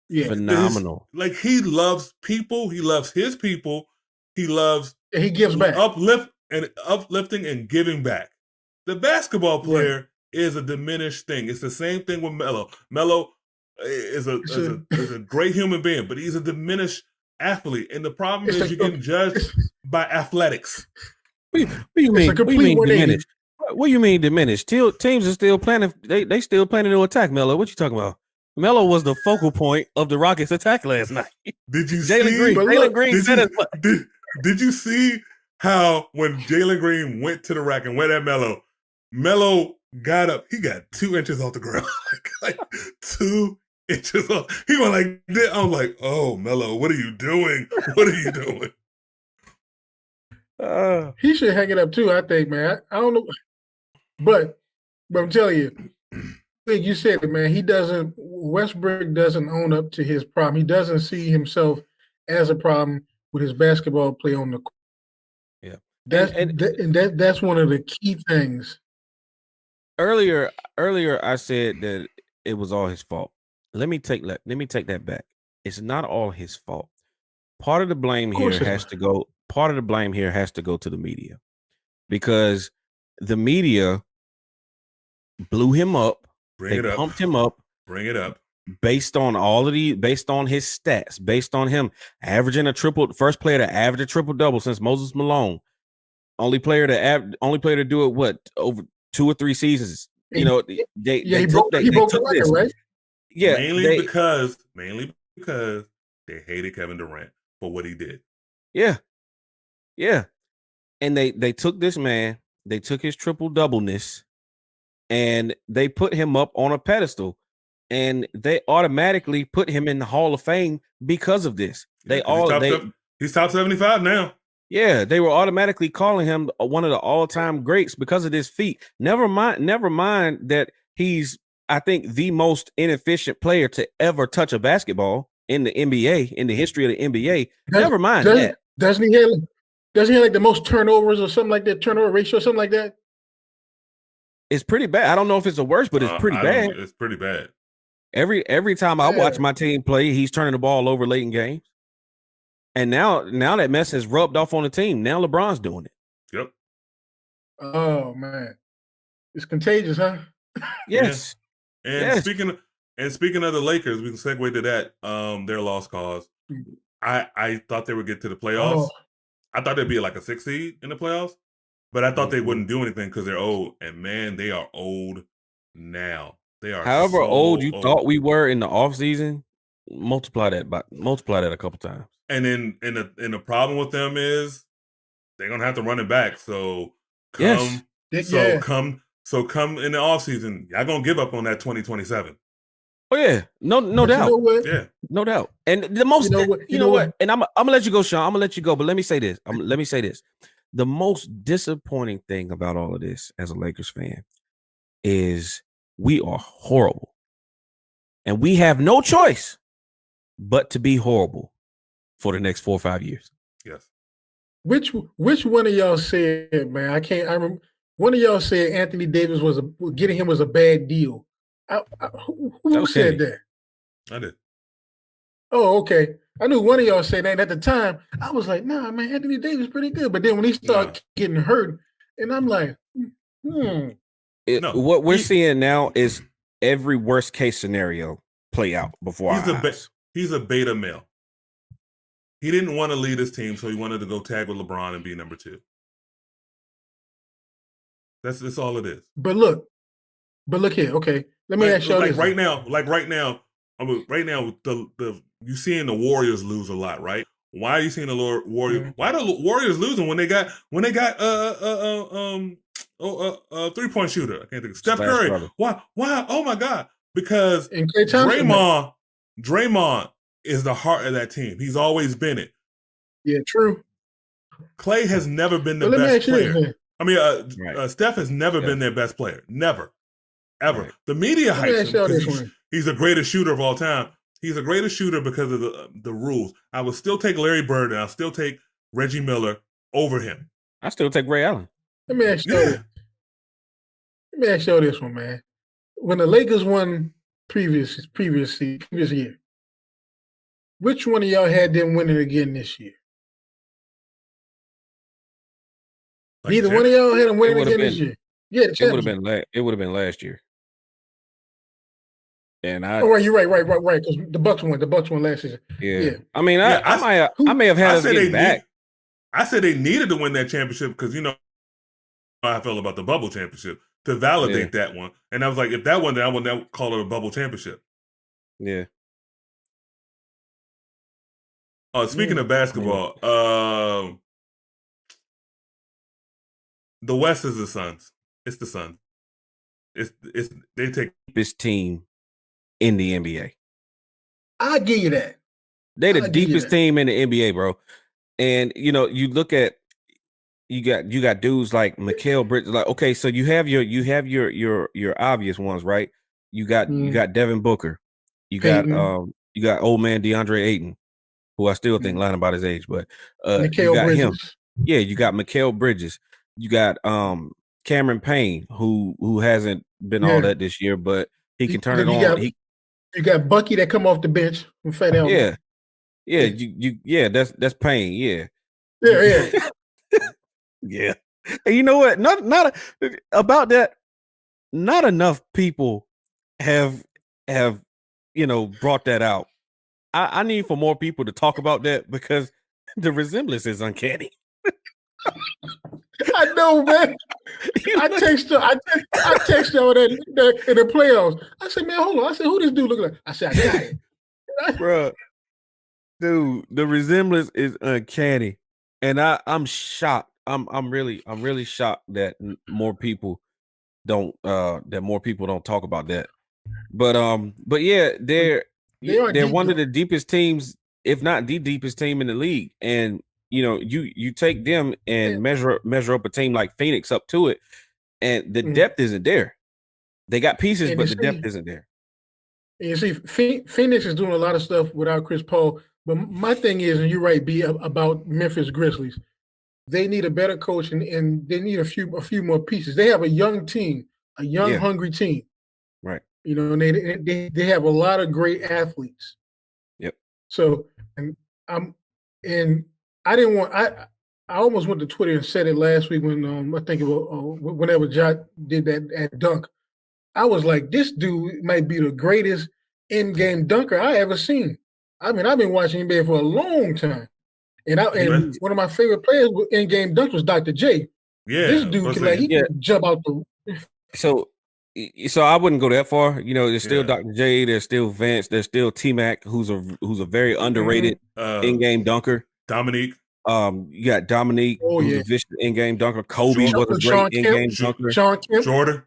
Yeah. Phenomenal. Like, he loves people. He loves his people. He loves and he gives back. Uplifting and giving back. The basketball player is a diminished thing. It's the same thing with Melo. Melo is a great human being, but he's a diminished athlete. And the problem is you're getting judged by athletics. What do you mean diminished? What do you mean diminished? Teams are still planning. They still planning to attack Melo. What you talking about? Melo was the focal point of the Rockets' attack last night. Did you Jalen see? Jalen Green said it. Did you see how when Jalen Green went to the rack and went at Melo got up. He got 2 inches off the ground, like 2 inches off. He went like this. I was like, "Oh, Melo, what are you doing? What are you doing?" He should hang it up too, I think, man. I don't know, but I'm telling you, like you said it, man. Westbrook doesn't own up to his problem. He doesn't see himself as a problem with his basketball play on the court. Yeah, that's one of the key things. Earlier, I said that it was all his fault. Let me take that back. It's not all his fault. Part of the blame here has to go. Part of the blame here has to go to the media, because the media blew him up. Pumped him up. Bring it up. Based on his stats, based on him averaging first player to average a triple double since Moses Malone, only player to do it over 2 or 3 seasons. He broke the record, right? Yeah, mainly because they hated Kevin Durant for what he did. Yeah, and they took this man, they took his triple doubleness, and they put him up on a pedestal. And they automatically put him in the Hall of Fame because of this. He's top 75 now. Yeah, they were automatically calling him one of the all-time greats because of this feat. Never mind that he's, I think, the most inefficient player to ever touch a basketball in the NBA, in the history of the NBA. Never mind that. Doesn't he have like the most turnovers or something like that, turnover ratio or something like that? It's pretty bad. I don't know if it's the worst, but it's pretty bad. It's pretty bad. Every time I watch my team play, he's turning the ball over late in games. And now that mess has rubbed off on the team. Now LeBron's doing it. Yep. Oh man. It's contagious, huh? Yes. Yeah. And speaking of the Lakers, we can segue to that. Their lost cause. I thought they would get to the playoffs. I thought they'd be like a 6 seed in the playoffs, but I thought they wouldn't do anything because they're old. And man, they are old now. They are however old you thought we were in the offseason, multiply that a couple times. And then and the problem with them is they're gonna have to run it back. So come in the offseason, y'all gonna give up on that 2027. Oh yeah, no But doubt. You know what? Yeah. No doubt. And the most, You know what? And I'm gonna let you go, Sean. I'm gonna let you go. But let me say this. The most disappointing thing about all of this as a Lakers fan is we are horrible. And we have no choice but to be horrible for the next 4 or 5 years. Yes. Which one of y'all said, man? I remember one of y'all said Anthony Davis getting him was a bad deal. Who said that? I did. Oh, okay. I knew one of y'all said that. At the time, I was like, nah, man, Anthony Davis pretty good. But then when he started getting hurt, and I'm like, What we're seeing now is every worst case scenario play out before our eyes. He's a beta male. He didn't want to lead his team, so he wanted to go tag with LeBron and be number 2. That's all it is. But look here. Okay, let me ask you this. Right now, you seeing the Warriors lose a lot, right? Why are you seeing the Warriors? Mm-hmm. Why the Warriors losing when they got 3-point shooter? I can't think of Steph Curry. Brother. Why? Oh my God! Because Draymond is the heart of that team. He's always been it. Yeah, true. Clay has never been the best player. Steph has never been their best player. Never. Ever. Right. The media hypes him because he's the greatest shooter of all time. He's the greatest shooter because of the rules. I would still take Larry Bird and I'll still take Reggie Miller over him. I still take Ray Allen. Let me ask you this one, man. When the Lakers won previous year, which one of y'all had them winning again this year? Neither one of y'all had them winning again this year. Yeah, it would have been last year. And you're right. Because the Bucks won last season. Yeah. I mean, I may have had us get back. I said they needed to win that championship because you know how I felt about the bubble championship to validate that one. And I was like, if that one, then I would never call it a bubble championship. Yeah. Speaking of basketball, the West is the Suns. It's the Suns. They take this team in the NBA. I'll give you that. They're the deepest team in the NBA, bro. And you know, you look at you got dudes like Mikal Bridges. Like, okay, so you have your obvious ones, right? You got Devin Booker. You got old man DeAndre Ayton, who I still think lying about his age, but you got Bridges. Him. Yeah, you got Mikal Bridges. You got Cameron Payne, who hasn't been all that this year, but he can turn it on. You got Bucky that come off the bench from Fat Elmer. Yeah. That's Payne. Yeah. Yeah. And you know what? Not about that. Not enough people have brought that out. I need for more people to talk about that because the resemblance is uncanny. I know, man. I text her in the playoffs. I said, man, hold on. I said, who this dude look like? I said, I got it. Bro, dude, the resemblance is uncanny. And I'm shocked. I'm really shocked that more people don't talk about that. But yeah, they're one of the deepest teams, if not the deepest team in the league. And you know, you take them and measure up a team like Phoenix up to it, and the depth isn't there. They got pieces, but the depth isn't there. And you see, Phoenix is doing a lot of stuff without Chris Paul. But my thing is, and you're right, B, about Memphis Grizzlies. They need a better coach, and they need a few more pieces. They have a young team, hungry team. Right. You know, and they have a lot of great athletes. Yep. So, I didn't want. I almost went to Twitter and said it last week when I think whenever Jot did that at dunk. I was like, this dude might be the greatest in-game dunker I ever seen. I mean, I've been watching NBA for a long time, and one of my favorite players in-game dunk was Dr. J. Yeah, this dude can jump out the. So So I wouldn't go that far. You know, there's still Yeah. Dr. J, there's still Vince, there's still T-Mac, who's a very underrated in-game dunker. Dominique. You got Dominique, Oh, who's yeah. a vicious in-game dunker. Kobe Jordan- was a Sean great in-game Kemp. dunker. Sean Kemp.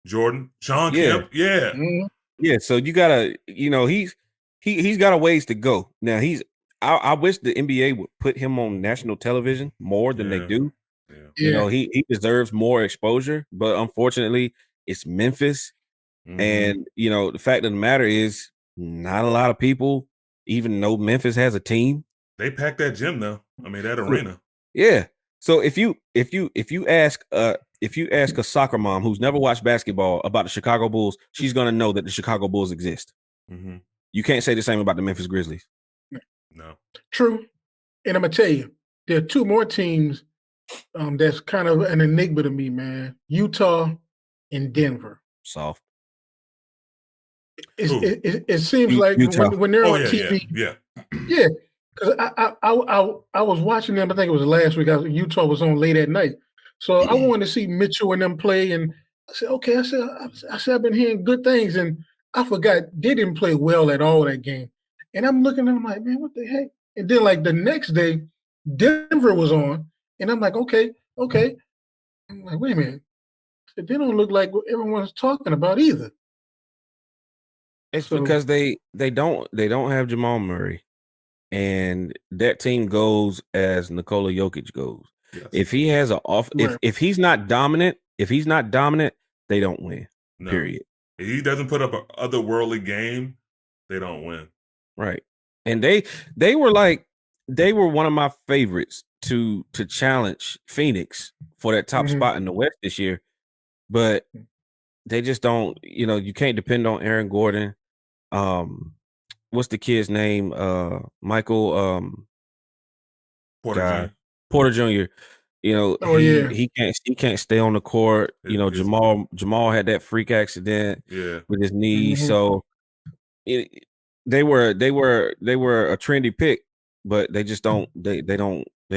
Jordan. Sean Yeah. Kemp. Yeah. Mhm. Yeah, so you gotta, he's got a ways to go. Now I wish the NBA would put him on national television more than they Yeah. do. Yeah. You know, he deserves more exposure, but unfortunately, it's Memphis. Mhm. And the fact of the matter is, not a lot of people even know Memphis has a team. They packed that gym though. I mean, that arena. Yeah. So if you ask a soccer mom who's never watched basketball about the Chicago Bulls, she's gonna know that the Chicago Bulls exist. Mm-hmm. You can't say the same about the Memphis Grizzlies. No. True. And I'm gonna tell you, there are two more teams that's kind of an enigma to me, man. Utah and Denver. Soft. It seems like Utah. when they're on yeah, TV, yeah. yeah. Because I was watching them. I think it was last week. Utah was on late at night, so I wanted to see Mitchell and them play. And I said, okay. I said I've been hearing good things, and I forgot they didn't play well at all that game. And I'm looking at them like, man, what the heck? And then like the next day, Denver was on, and I'm like, okay. I'm like, wait a minute. I said, they don't look like what everyone's talking about either. It's So- because they don't have Jamal Murray, and that team goes as Nikola Jokic goes. Yes. If he has an off, Right. if he's not dominant, they don't win. No. Period. If he doesn't put up an otherworldly game, they don't win. Right. And they were one of my favorites to challenge Phoenix for that top Mhm. spot in the West this year, but they just don't. You can't depend on Aaron Gordon. What's the kid's name? Michael Porter God. Jr. Porter Jr. Oh, yeah. he can't stay on the court. It's- Jamal had that freak accident Yeah. with his knee, Mhm. so they were a trendy pick, but they just don't they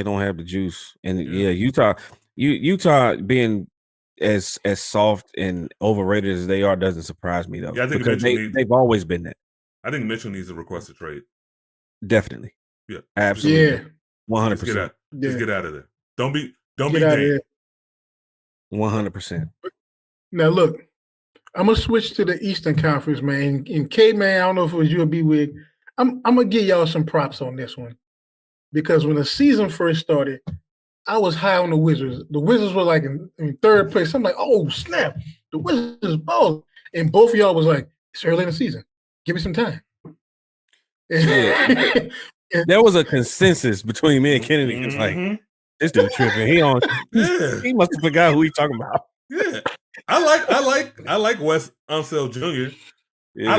don't have the juice. And Yeah. Utah being as soft and overrated as they are doesn't surprise me though. Yeah, I think because eventually they've always been that. I think Mitchell needs to request a trade. Definitely. Yeah. Absolutely. Yeah. 100%. Just get out of there. Don't be Get Dame. out of there. 100%. Now look, I'm gonna switch to the Eastern Conference, man. And K, man, I don't know if it was you or B-Wig. I'm gonna give y'all some props on this one, because when the season first started, I was high on the Wizards. The Wizards were like in third place. I'm like, oh snap, the Wizards ball. And both of y'all was like, it's early in the season. Give me some time. Yeah. There was a consensus between me and Kennedy. It's like, Mhm. this dude tripping. Yeah. He must have forgot who he talking about. Yeah. I like Wes Unseld Jr. Yeah. I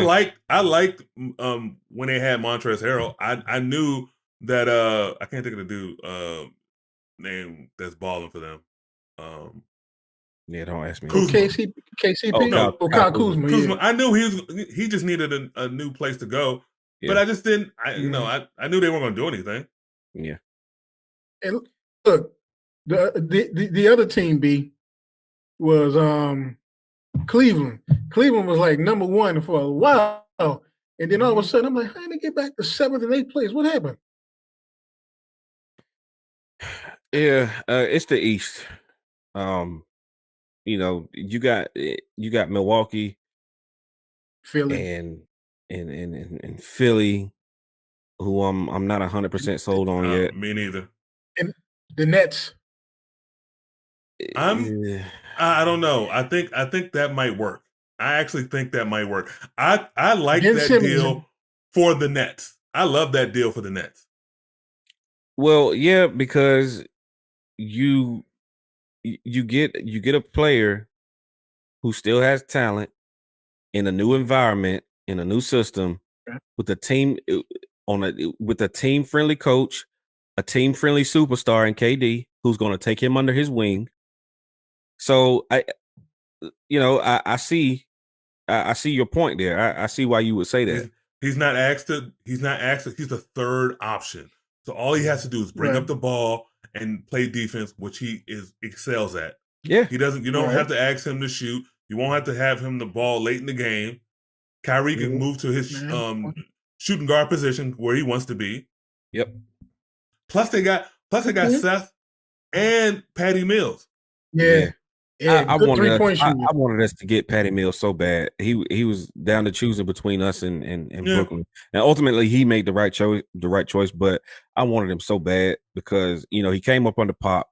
liked when they had Montrezl Harrell. I knew that I can't think of the dude name that's balling for them. Yeah, don't ask me. Kuzma. KCP? Oh, no, Kyle Kyle Kuzma. Kuzma. Yeah. I knew he just needed a new place to go. But Yeah. I just didn't I knew they weren't gonna do anything. Yeah. And look, the other team B was Cleveland. Cleveland was like number one for a while, and then all of a sudden I'm like, how did they get back to 7th and 8th place? What happened? Yeah, it's the East. You got Milwaukee Philly. and Philly, who I'm not 100% sold on yet. Me neither. And the Nets. Yeah. I don't know. I think that might work. I actually think that might work. I like Ben that Simmons. deal for the Nets. I love that deal for the Nets. Well, yeah, because you get a player who still has talent in a new environment, in a new system, Okay. with a team with a team friendly coach, a team friendly superstar in KD who's going to take him under his wing. So I see your point there. I see why you would say that. He's not asked to. He's the third option. So all he has to do is bring Right. up the ball and play defense, which he excels at. Yeah. He doesn't. You don't Right. have to ask him to shoot. You won't have to have him the ball late in the game. Kyrie can move to his shooting guard position where he wants to be. Yep. Plus they got Seth and Patty Mills. Yeah. I good wanted 3-point shooter. I wanted us to get Patty Mills so bad. He was down to choosing between us and Brooklyn, and ultimately he made the right choice. But I wanted him so bad because he came up under Pop,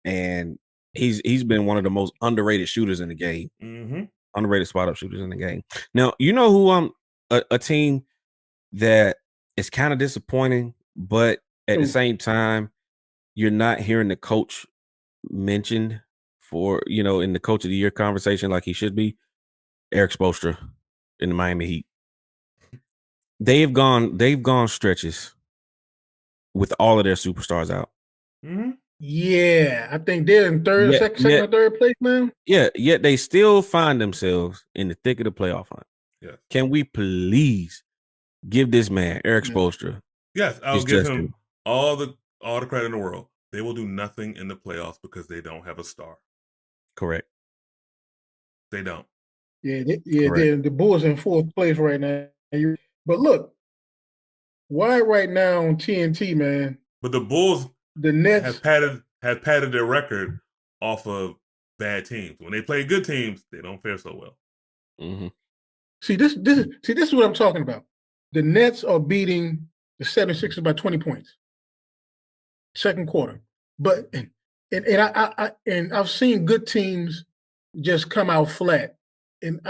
and he's been one of the most underrated shooters in the game. Mm-hmm. Underrated spot up shooters in the game. Now who a team that is kind of disappointing, but at the same time you're not hearing the coach mentioned for in the coach of the year conversation like he should be. Eric Spoelstra in the Miami Heat. They've gone stretches with all of their superstars out. Mm-hmm. Yeah, I think they're in second or third place now. Yeah, yet they still find themselves in the thick of the playoff hunt. Yeah. Can we please give this man, Eric Spoelstra? Yes, I'll give him all the credit in the world. They will do nothing in the playoffs because they don't have a star. Correct. They don't. Yeah, the Bulls in fourth place right now. But look, why right now on TNT, man? But the Bulls, the Nets have padded their record off of bad teams. When they play good teams, they don't fare so well. Mm-hmm. See, this is what I'm talking about. The Nets are beating the 76ers by 20 points. Second quarter. But and I've seen good teams just come out flat. And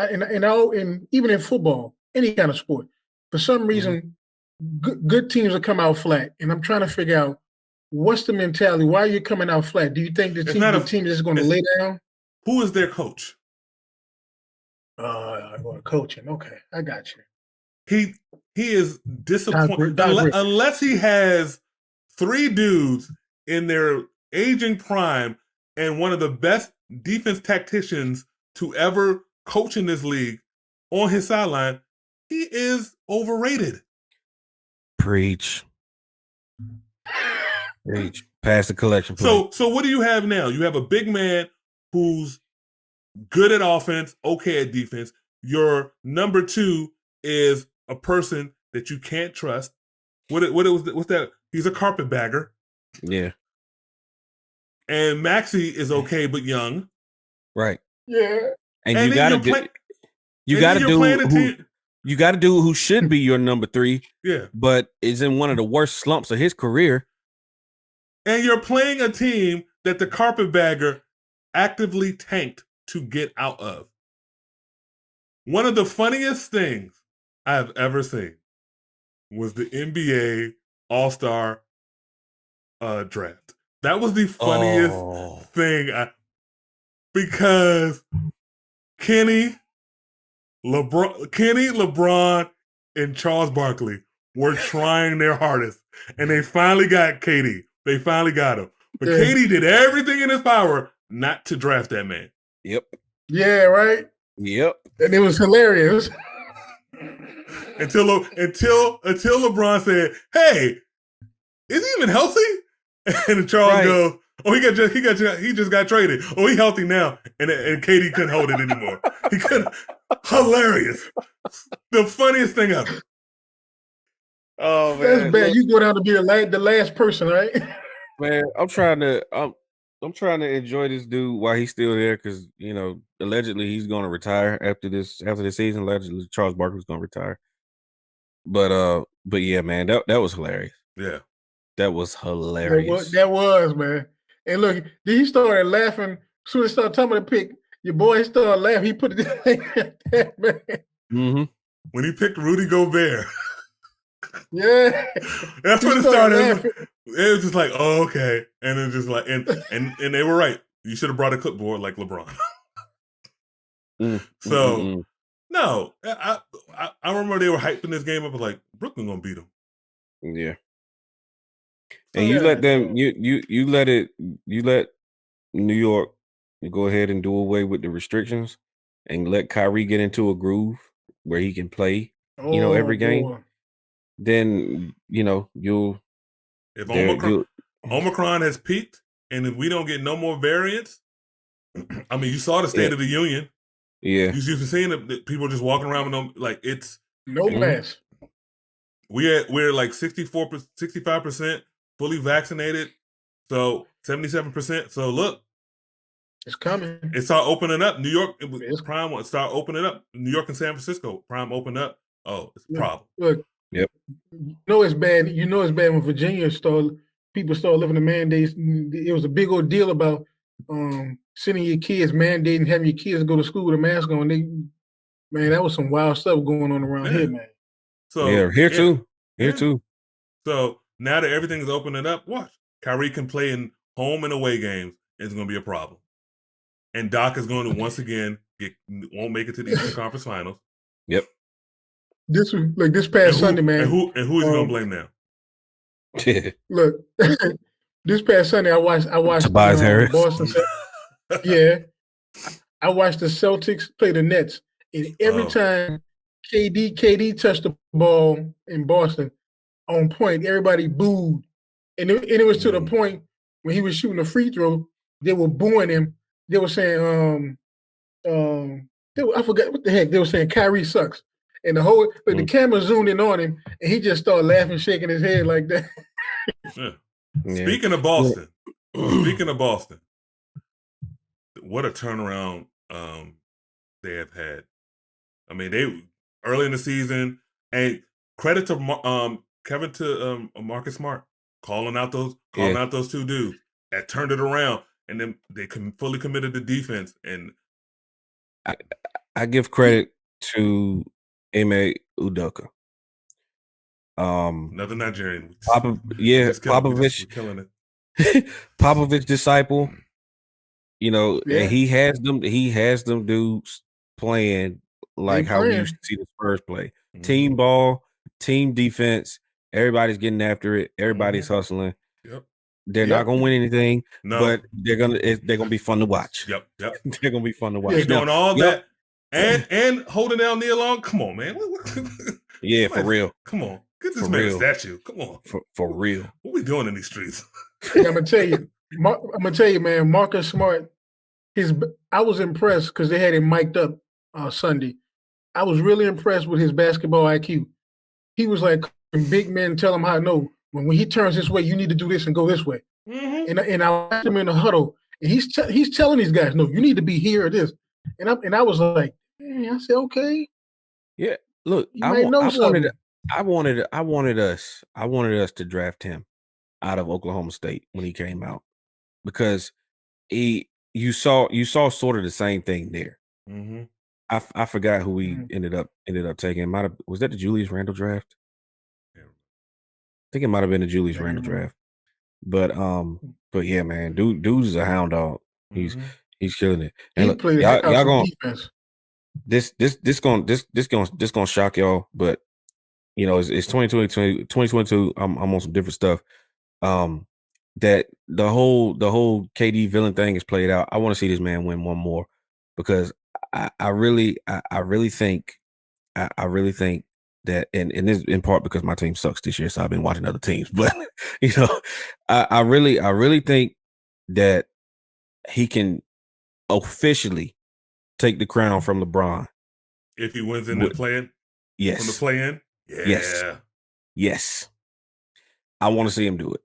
even in football, any kind of sport, for some reason, good teams will come out flat. And I'm trying to figure out what's the mentality. Why are you coming out flat? Do you think the team is going to lay down? Who is their coach? Coaching. Okay, I got you. He is disappointed unless he has three dudes in their aging prime and one of the best defense tacticians to ever coach in this league on his sideline. He is overrated. Preach. Pass the collection plate. So what do you have now? You have a big man who's good at offense, okay at defense. Your number two is a person that you can't trust. What's that? He's a carpetbagger. Yeah. And Maxey is okay but young. Right. Yeah. And you got to do who should be your number three. Yeah. But is in one of the worst slumps of his career. And you're playing a team that the carpetbagger actively tanked to get out of. One of the funniest things I have ever seen was the NBA All-Star draft. That was the funniest thing because Kenny, LeBron, and Charles Barkley were trying their hardest, and they finally got KD. They finally got him. But KD did everything in his power not to draft that man. Yep. Yeah, right? Yep. And it was hilarious. Until LeBron said, "Hey, is he even healthy?" And Charles goes, "Oh, he just got traded. Oh, he healthy now." And KD couldn't hold it anymore. He couldn't. Hilarious. The funniest thing ever. Oh man, that's bad. You go down to be the last person, right? Man, I'm trying to enjoy this dude while he's still there because allegedly he's going to retire after this season. Allegedly, Charles Barkley's going to retire. But yeah, man, that was hilarious. Yeah, that was hilarious. That was, man. And look, he started laughing as soon as he started talking about the pick. Your boy started laughing. He put it there, man. Mm-hmm. When he picked Rudy Gobert. Yeah, that's when it started. It was just like, oh, okay, and then just like, and they were right. You should have brought a clipboard like LeBron. No, I remember they were hyping this game up. Like Brooklyn gonna beat them. Yeah, and you let them. You let New York go ahead and do away with the restrictions and let Kyrie get into a groove where he can play. Every game. Boy. Then you'll. If Omicron has peaked, and if we don't get no more variants, I mean, you saw the State of the Union. Yeah. You used to seeing the people just walking around with them like it's No Mhm. mask. we're like 65% fully vaccinated, so 77%. So look, It's coming. it started opening up. New York, it was It's- prime one start opening up. New York and San Francisco, prime opened up. Oh, it's a Look, problem. Look, Yep. you know it's bad. You know it's bad when Virginia people started living the mandates. It was a big old deal about sending your kids, mandating having your kids go to school with a mask on. Man, that was some wild stuff going on around here, man. So Yeah, here too. Here Yeah. too. So now that everything is opening up, watch. Kyrie can play in home and away games. It's going to be a problem. And Doc is going to once again won't make it to the Eastern Conference Finals. Yep. This past Sunday, man. And who is he going to blame now? Look, this past Sunday, I watched Tobias Harris. Boston. Yeah, I watched the Celtics play the Nets, and every time KD touched the ball in Boston on point, everybody booed, and it was to the point when he was shooting a free throw, they were booing him. They were saying, I forgot what the heck they were saying. Kyrie sucks, and the camera zoomed in on him, and he just started laughing, shaking his head like that. Yeah. Speaking of Boston, what a turnaround they have had. I mean, they early in the season, and credit to Marcus Smart calling out those two dudes that turned it around, and then they fully committed to defense. And I give credit to Ime Udoka. Another Nigerian. Popovich. We're killing it. Popovich disciple. You know, Yeah. and he has them dudes playing like how we used to see the Spurs play. Mhm. Team ball, team defense, everybody's getting after it, everybody's hustling. Yep. They're not gonna win anything, No. but they're gonna be fun to watch. Yep. They're gonna be fun to watch. He's doing all Yep. that and holding down Neil Long. Come on, man. Yeah, for real. Come on. Get this For man real. a statue. Come on. For real. What we doing in these streets? I'm gonna tell you, man. Marcus Smart, I was impressed because they had him mic'd up Sunday. I was really impressed with his basketball IQ. He was like, big men tell him how to know when he turns this way, you need to do this and go this way. Mm-hmm. And I watched him in the huddle, and he's telling these guys, no, you need to be here or this. And I was like, hey, I said, okay. Yeah. Look, You might know something. I wanted us to draft him out of Oklahoma State when he came out because you saw sort of the same thing there. Mm-hmm. I forgot who we ended up taking. Was that the Julius Randle draft? I think it might have been the Julius Randle draft. But yeah, man, dude is a hound dog. He's killing it. And He look, played y'all gonna defense. this gonna shock y'all, but you know, it's 2022. I'm on some different stuff. That the whole KD villain thing is played out. I want to see this man win one more because I really think that, and this in part because my team sucks this year, so I've been watching other teams. But you know, I really think that he can officially take the crown from LeBron if he wins in the play-in. Yes, from the play-in. Yeah. Yes. I want to see him do it.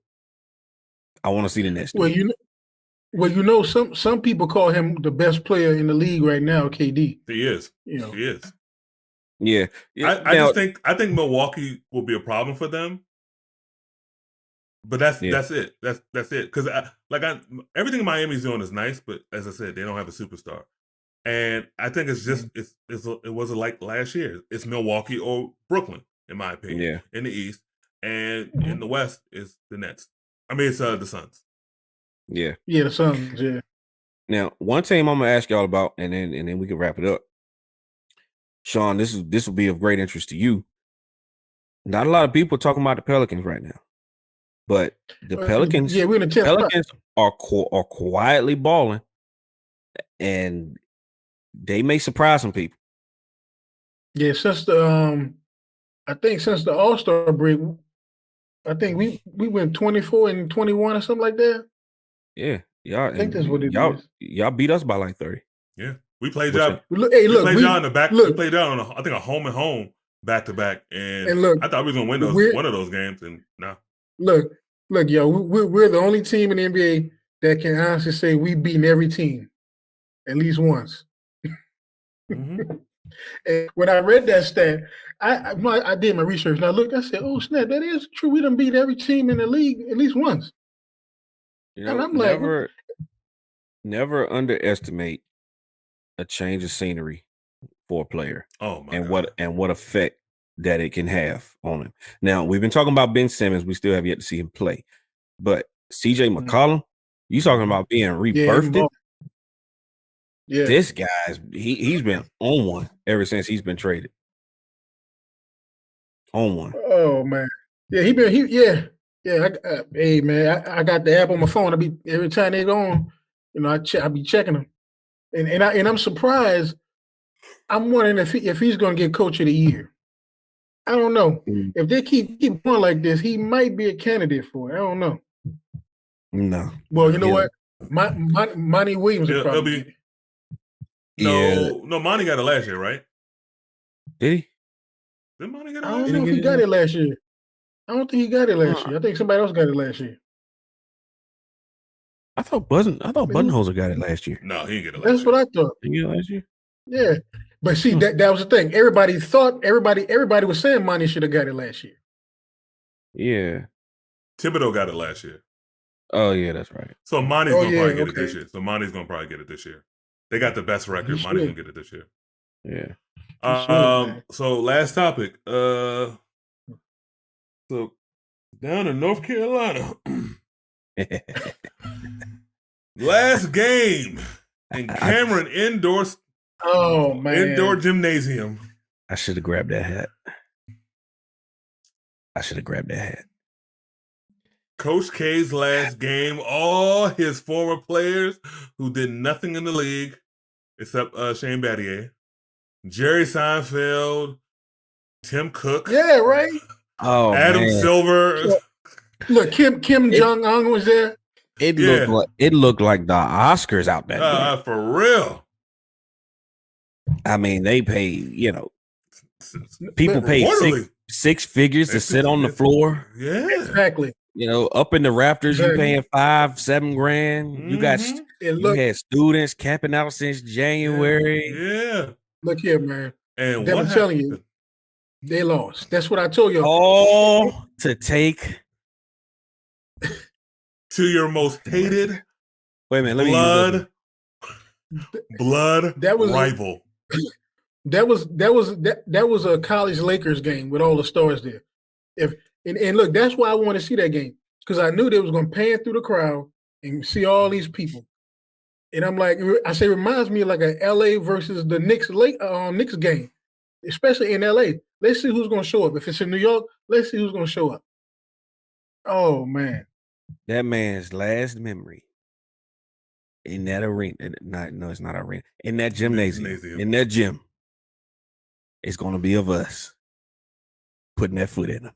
I want to see the Nets. Well, you know, some people call him the best player in the league right now, KD. He is. You know, he is. Yeah. I think Milwaukee will be a problem for them. But that's it. That's it. Because everything Miami's doing is nice, but as I said, they don't have a superstar. And I think it's just it wasn't like last year. It's Milwaukee or Brooklyn, in my opinion. Yeah. In the East, and in the West is the Nets. I mean, it's the Suns. Yeah. Yeah, the Suns. Yeah. Now, one team I'm gonna ask y'all about, and then we can wrap it up. Sean, this will be of great interest to you. Not a lot of people talking about the Pelicans right now, but the Pelicans, we're in the Pelicans are quietly balling, and they may surprise some people. Yeah, since the since the All-Star break, I think we went 24 and 21 or something like that. Yeah, y'all. I think that's what it y'all, is. Y'all beat us by like 30. Yeah, We played Which y'all. Look, hey, We look, played y'all in the back. We look, played y'all on I think a home and home back to back, and look, I thought we was gonna win we're one of those games, and no. look, yo, we're the only team in the NBA that can honestly say we've beaten every team at least once. Mm-hmm. And when I read that stat, I did my research and I looked. I said, "Oh snap, that is true. We done beat every team in the league at least once." You And know, I'm like, never underestimate a change of scenery for a player Oh my and God. what effect that it can have on him. Now, we've been talking about Ben Simmons. We still have yet to see him play. But CJ McCollum, you talking about being yeah, rebirthed? yeah. This guy's he's been on one ever since he's been traded. On one. Oh man, yeah, yeah. Hey man, I got the app on my phone. I be every time they go on, you know, I be checking them, and I'm surprised. I'm wondering if he's going to get Coach of the Year. I don't know. If they keep going like this, he might be a candidate for it. I don't know. No. Well, you know what? Monty Williams will It'll probably be- get it. No, Monty got it last year, right? Did he? Did Monty get it I last don't year? know if he got it last year. I don't think he got it last year. I think somebody else got it last year. I thought Buttonholzer got it last year. No, he didn't get it last That's year. what I thought. Did he get it last year? Yeah, but see, that was the thing. Everybody was saying Monty should have got it last year. Yeah. Thibodeau got it last year. Oh yeah, that's right. So Monty's gonna probably get it okay. this year. So Monty's gonna probably get it this year. They got the best record. He Monty's should. gonna get it this year. Yeah. Man. So last topic. So down in North Carolina, last game in Cameron indoor Oh man, indoor gymnasium. I should have grabbed that hat. Coach K's last game. All his former players who did nothing in the league except Shane Battier, Jerry Seinfeld, Tim Cook, yeah, right. Oh, Adam man. Silver. Look, Kim Jong Un was there. It Yeah. looked like the Oscars out back there. For real. I mean, they pay, people pay Reportedly. six figures to sit on the floor. Yeah. Exactly. Up in the rafters, you Exactly. paying $5-7 grand. You got Mhm. And you had students camping out since January. Yeah. look here, man. And I'm what telling you, happened? they lost. That's what I told you. All to take. To your most hated Wait a minute, let me use blood That was- rival. That was a college Lakers game with all the stars there. And look, that's why I want to see that game, because I knew they was going to pan through the crowd and see all these people. And I'm like, I say, it reminds me of like a LA versus the Knicks game, especially in LA. Let's see who's going to show up. If it's in New York, let's see who's going to show up. Oh man, that man's last memory in that arena. No, it's not arena. In that gymnasium. In that gym. It's going to be of us putting that foot in him.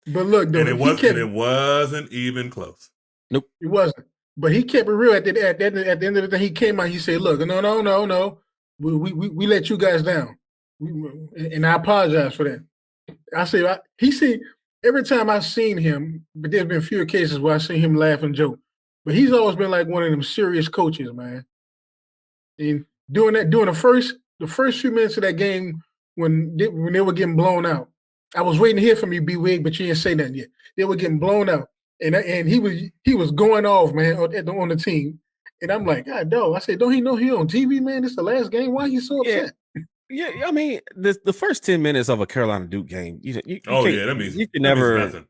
but look, though, And it wasn't even close. It wasn't. But he kept it real at the end of the day. He came out. He said, "Look, no. We let you guys down, and I apologize for that." I say, every time I've seen him, but there's been few cases where I seen him laugh and joke. But he's always been like one of them serious coaches, man. And during the first few minutes of that game when they were getting blown out, I was waiting to hear from you, B-Wig, but you didn't say nothing yet. They were getting blown out. And he was going off, man, on the team. And I'm like, God, dog. I said, don't he know he on TV, man? This is the last game. Why are you so upset? Yeah, I mean, the first 10 minutes of a Carolina Duke game, you that means you can never, nothing.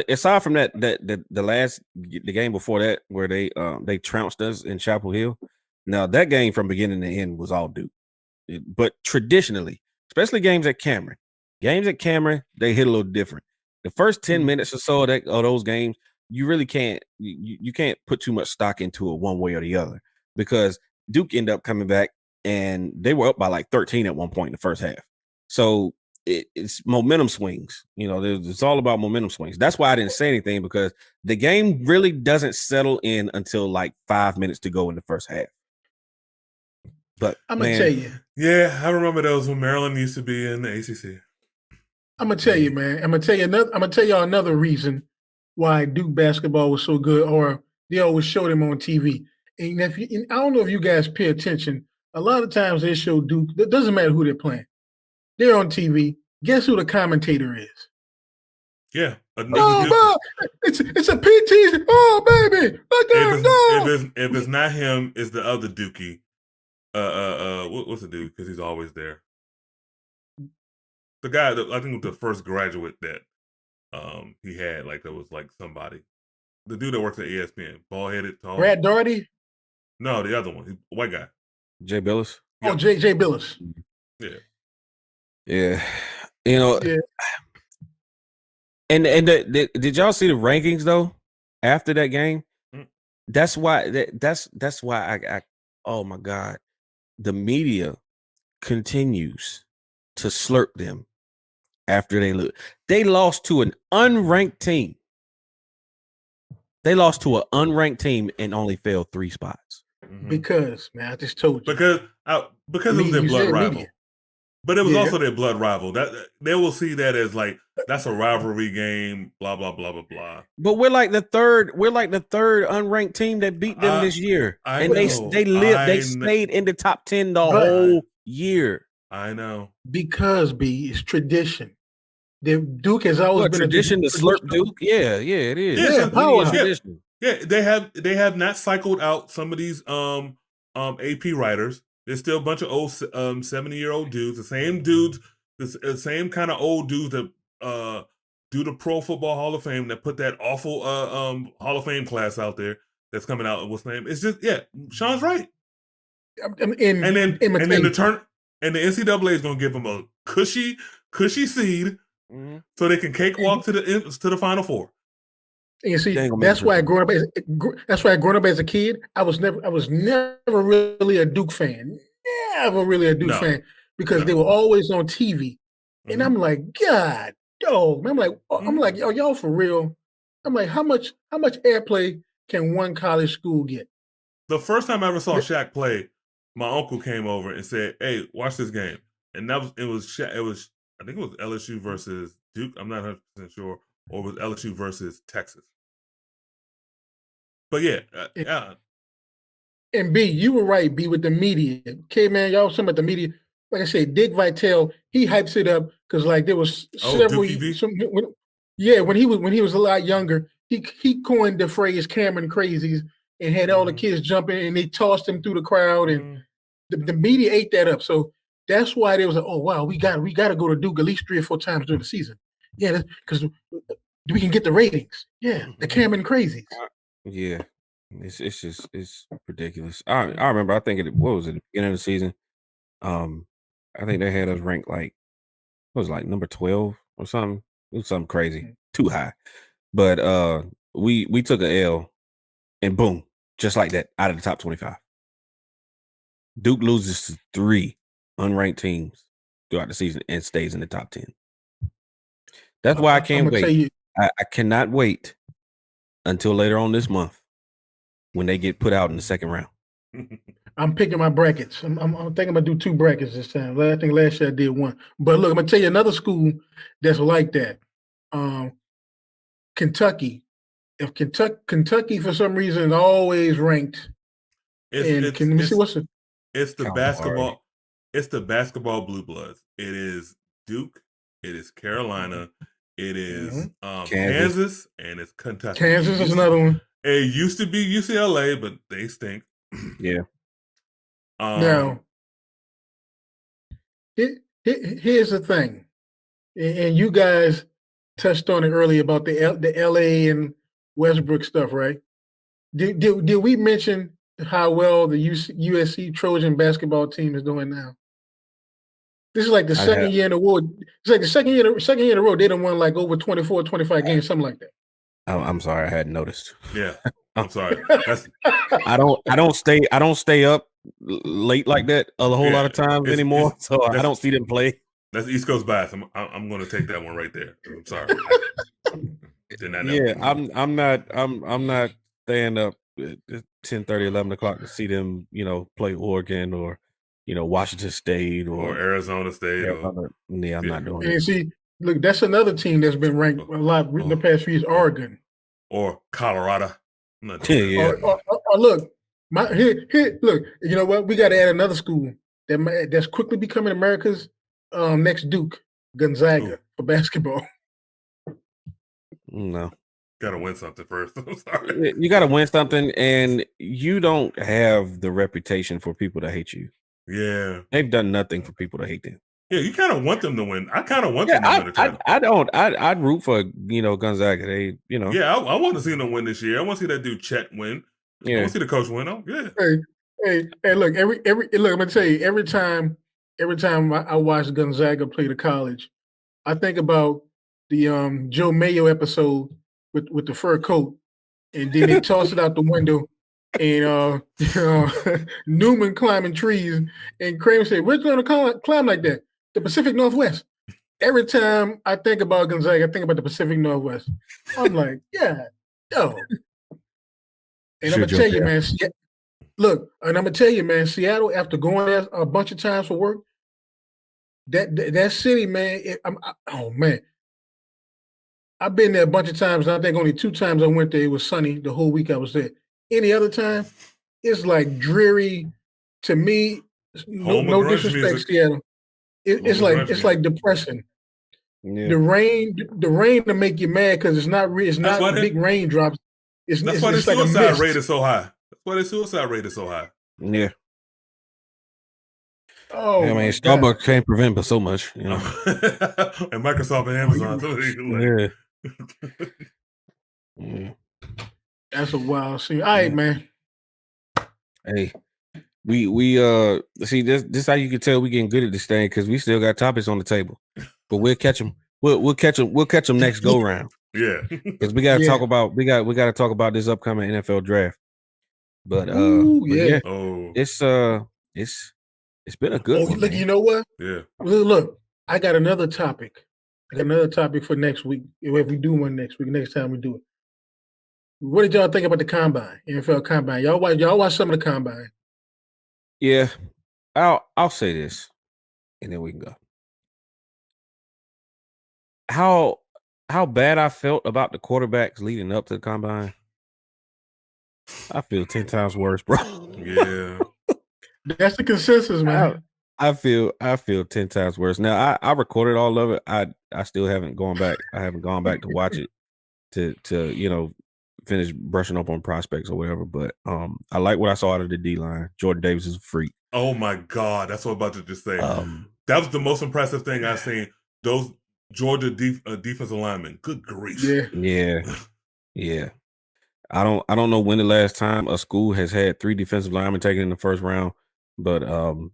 Aside from the game before that where they trounced us in Chapel Hill. Now that game from beginning to end was all Duke, but traditionally, especially games at Cameron, they hit a little different. The first 10 minutes or so of those games, you really can't you can't put too much stock into it one way or the other, because Duke ended up coming back and they were up by like 13 at one point in the first half. So it's momentum swings. It's all about momentum swings. That's why I didn't say anything, because the game really doesn't settle in until like 5 minutes to go in the first half. But I'm gonna man, tell you. Yeah, I remember those when Maryland used to be in the ACC. I'm gonna tell you, man. I'm gonna tell y'all another reason why Duke basketball was so good, or they always show them on TV. And I don't know if you guys pay attention. A lot of times they show Duke. It doesn't matter who they're playing. They're on TV. Guess who the commentator is? Yeah, another Oh, Duke. it's a PT. Oh, baby, If it's not him, it's the other Dookie. What's the dude? Because he's always there. The guy that I think was the first graduate that he had, like that was like somebody. The dude that works at ESPN, bald headed, tall. Brad Daugherty. No, the other one, he's a white guy. Jay Billis. Oh, Jay Billis. Yeah. Yeah, you know. Yeah. And did y'all see the rankings though after that game? That's why that's why I oh my God, the media continues to slurp them after they lose. They lost to an unranked team. They lost to an unranked team and only fell 3 spots. Because, man, I just told you. Because it was their blood rival. Media. But it was also their blood rival. That they will see that as like that's a rivalry game. Blah blah blah blah blah. But we're like the third unranked team that beat them this year, and they stayed in the top 10 the whole year. I know because it's tradition. The Duke has always been tradition to slurp Duke. Yeah, it is. Yeah, power. Yeah, they have not cycled out some of these AP writers. There's still a bunch of old 70-year-old dudes, the same dudes, the same kind of old dudes that do the Pro Football Hall of Fame that put that awful Hall of Fame class out there that's coming out. What's the name? It's just Sean's right. And then the NCAA is going to give them a cushy seed so they can cakewalk to the Final Four. And you see, that's why growing up as a kid, I was never really a Duke fan. Never really a Duke fan because they were always on TV. And I'm like, God, dog. I'm like, yo, y'all for real? I'm like, how much airplay can one college school get? The first time I ever saw Shaq play, my uncle came over and said, "Hey, watch this game." And I think it was LSU versus Duke. I'm not 100% sure, or it was LSU versus Texas. But yeah. And B, you were right, B, with the media. Okay, man, y'all talking about the media. Like I said, Dick Vitale, he hypes it up because like there was several when he was a lot younger, he coined the phrase Cameron Crazies and had all the kids jumping and they tossed him through the crowd and the media ate that up. So that's why they was like, oh wow, we got to go to Duke at least 3 or 4 times during the season. Yeah, because we can get the ratings. Yeah, the Cameron Crazies. Yeah, it's ridiculous. I remember. I think what was it? The beginning of the season. I think they had us ranked like number 12 or something. It was something crazy, too high. But we took an L, and boom, just like that, out of the top 25. Duke loses to 3 unranked teams throughout the season and stays in the top 10. That's why I can't wait. I cannot wait until later on this month when they get put out in the second round. I'm picking my brackets. I'm thinking I'm gonna do 2 brackets this time. I think last year I did 1. But look, I'm gonna tell you another school that's like that. Kentucky. If Kentucky for some reason is always ranked. It's the basketball. It's the basketball blue bloods. It is Duke. It is Carolina. It is Kansas, and it's Kentucky. Kansas is another one. It used to be UCLA, but they stink. Yeah. Now, here's the thing, and you guys touched on it earlier about the LA and Westbrook stuff, right? Did we mention how well the USC Trojan basketball team is doing now? This is like the second year in a row. It's like the second year in a row they done won like over 24, 25 games, something like that. I'm sorry, I hadn't noticed. Yeah, I'm sorry. I don't stay up late like that a whole lot of times anymore, so I don't see them play. That's East Coast bias. I'm going to take that one right there. I'm sorry. Did not know. Yeah, I'm not staying up at 10:30, 11 o'clock to see them, play Oregon or Washington State or Arizona State. I'm not doing it. And see, look, that's another team that's been ranked a lot in the past few years. Oregon or Colorado. Yeah. Or look, look. You know what? We got to add another school that's quickly becoming America's next Duke, Gonzaga for basketball. No. Got to win something first. I'm sorry. You got to win something, and you don't have the reputation for people to hate you. Yeah. They've done nothing for people to hate them. Yeah, you kind of want them to win. I kind of want them to win the title. I don't. I'd root for Gonzaga. They Yeah, I want to see them win this year. I want to see that dude Chet win. Yeah. I want to see the coach win. Oh yeah. Hey, look, look. I'm gonna tell you, every time I watch Gonzaga play the college, I think about the Joe Mayo episode with the fur coat, and then they toss it out the window, and Newman climbing trees, and Kramer said, "Where's going to climb like that? The Pacific Northwest." Every time I think about Gonzaga, I think about the Pacific Northwest. I'm like, yeah, yo. And I'm gonna tell you, man. Look, and I'm gonna tell you, man. Seattle, after going there a bunch of times for work, that city, man. Oh man, I've been there a bunch of times. And I think only 2 times I went there. It was sunny the whole week I was there. Any other time, it's like dreary to me. No disrespect, Seattle. It's like depressing. Yeah. The rain to make you mad because it's not big raindrops. That's why the suicide rate is so high. That's why the suicide rate is so high. Yeah. Oh, I mean, Starbucks can't prevent but so much, And Microsoft and Amazon. Yeah. That's a wild scene. All right, man. Hey, we see this how you can tell we getting good at this thing because we still got topics on the table, but we'll catch them. We'll catch them next go round. Yeah, because we got to talk about we got to talk about this upcoming NFL draft. But it's been a good one. Look, man. You know what? Yeah. Look, I got another topic. For next week. If we do one next week, next time we do it. What did y'all think about the combine, NFL combine? Y'all watch some of the combine. Yeah. I'll say this, and then we can go. How bad I felt about the quarterbacks leading up to the combine. I feel 10 times worse, bro. Yeah. That's the consensus, man. I feel 10 times worse. Now I recorded all of it. I still haven't gone back. I haven't gone back to watch it to finish brushing up on prospects or whatever. But I like what I saw out of the D line. Jordan Davis is a freak. Oh my God, that's what I'm about to just say. That was the most impressive thing I've seen. Those Georgia defensive linemen. Good grief. Yeah. I don't know when the last time a school has had 3 defensive linemen taken in the first round, but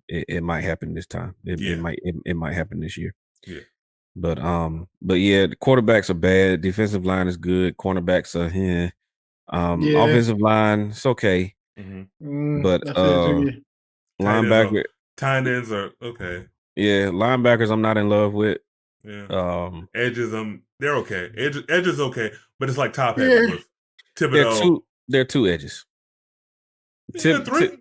it might happen this time. It might happen this year. Yeah. But yeah, the quarterbacks are bad. Defensive line is good. Cornerbacks are here. Offensive line, it's okay. Mm-hmm. But linebacker, tight ends are okay. Yeah, linebackers I'm not in love with. Yeah. Edges, they're okay. Edges okay, but it's like top heavy with Thibodeau. They're 2 edges. Thibodeau,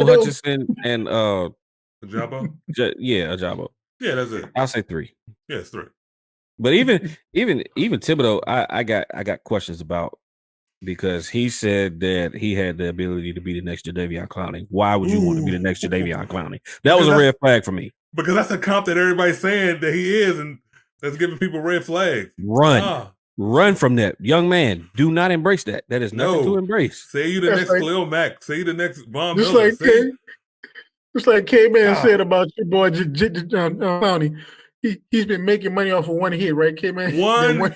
Hutchinson, and Ajabo. Ajabo. Yeah, that's it. I'll say 3. Yeah, it's 3. But even Thibodeau, I got questions about because he said that he had the ability to be the next Jadeveon Clowney. Why would you want to be the next Jadeveon Clowney? That was a red flag for me. Because that's a comp that everybody's saying that he is, and that's giving people red flags. Run from that, young man. Do not embrace that. That is nothing to embrace. Say you the next Khalil Mack. Say you the next Von Just Miller. like K-Man said about your boy Clowney. He's been making money off of one hit, right, K-Man? One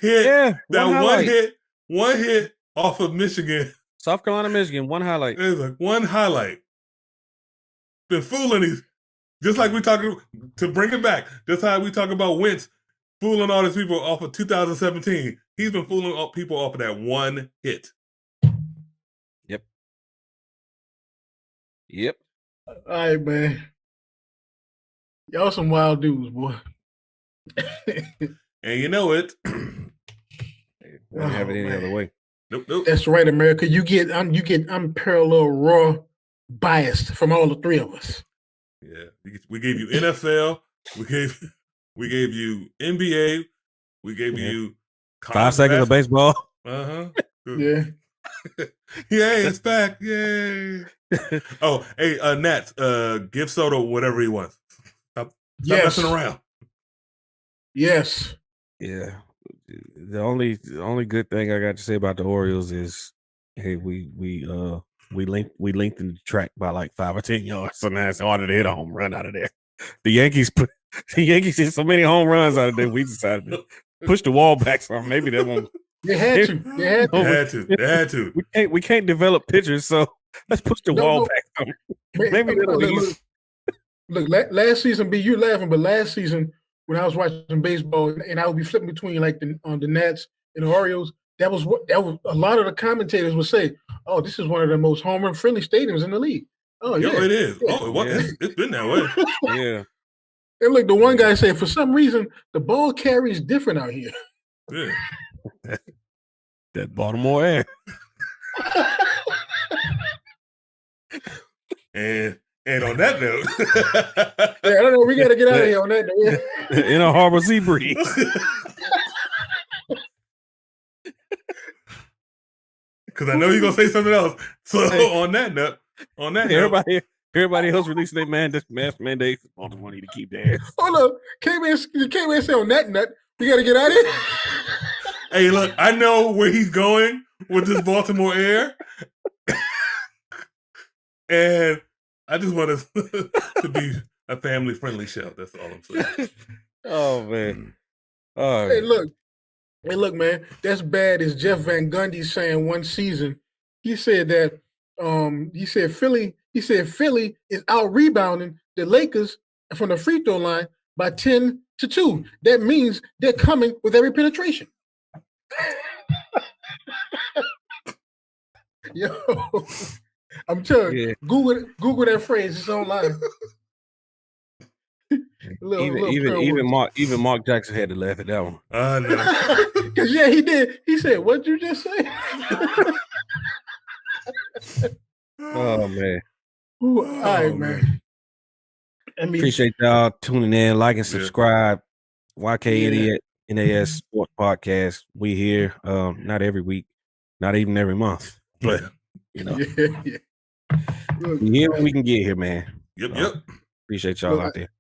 hit off of Michigan. South Carolina, Michigan, one highlight. It was like one highlight. Been fooling these. Just like we talking to bring it back. Just how we talk about Wince fooling all these people off of 2017. He's been fooling people off of that one hit. Yep. All right, man. Y'all some wild dudes, boy. And you know it. Won't have it any other way. Nope. That's right, America. I'm parallel raw biased from all the 3 of us. Yeah, we gave you NFL. We gave you NBA. We gave you 5 seconds of baseball. Yeah. Yay, it's back. Yay. Oh, hey, Nats, give Soto whatever he wants. Stop messing around. Yes. Yeah. The only good thing I got to say about the Orioles is, hey, we lengthened the track by like 5 or 10 yards, so now it's harder to hit a home run out of there. The Yankees hit so many home runs out of there. We decided to push the wall back some. Maybe that won't. They had to. They had to. We can't develop pitchers, so let's push the wall back some. Maybe look, last season, B, you're laughing, but last season when I was watching baseball and I would be flipping between like the Nats and the Orioles, that was a lot of the commentators would say, "Oh, this is one of the most home run friendly stadiums in the league." Oh yeah, it is. Yeah. Oh, it's been that way. Yeah. And look, the one guy said, for some reason, the ball carries different out here. Yeah. That Baltimore air. And on that note, yeah, I don't know. We got to get out of here on that note. In a harbor sea breeze. Because I know you're gonna say something else. So on that note, everybody else releasing their mask mandates. Baltimore need to keep their ass. Hold up, can't say on that nut. We got to get out of here. Hey, look, I know where he's going with this Baltimore air. And I just want us to be a family-friendly show. That's all I'm saying. Oh, man. Oh, Hey, look, man. That's bad as Jeff Van Gundy saying one season. He said that Philly is out rebounding the Lakers from the free throw line by 10-2. That means they're coming with every penetration. Yo, I'm telling you, Google that phrase. It's online. Even Mark Jackson had to laugh at that one. No. Because he did. He said, "What'd you just say?" Oh man. Ooh, all right, man. Appreciate y'all tuning in, like and subscribe. YK Idiot NAS Sports Podcast. We here, not every week, not even every month, but we here when we can get here, man. Yep. Appreciate y'all out there.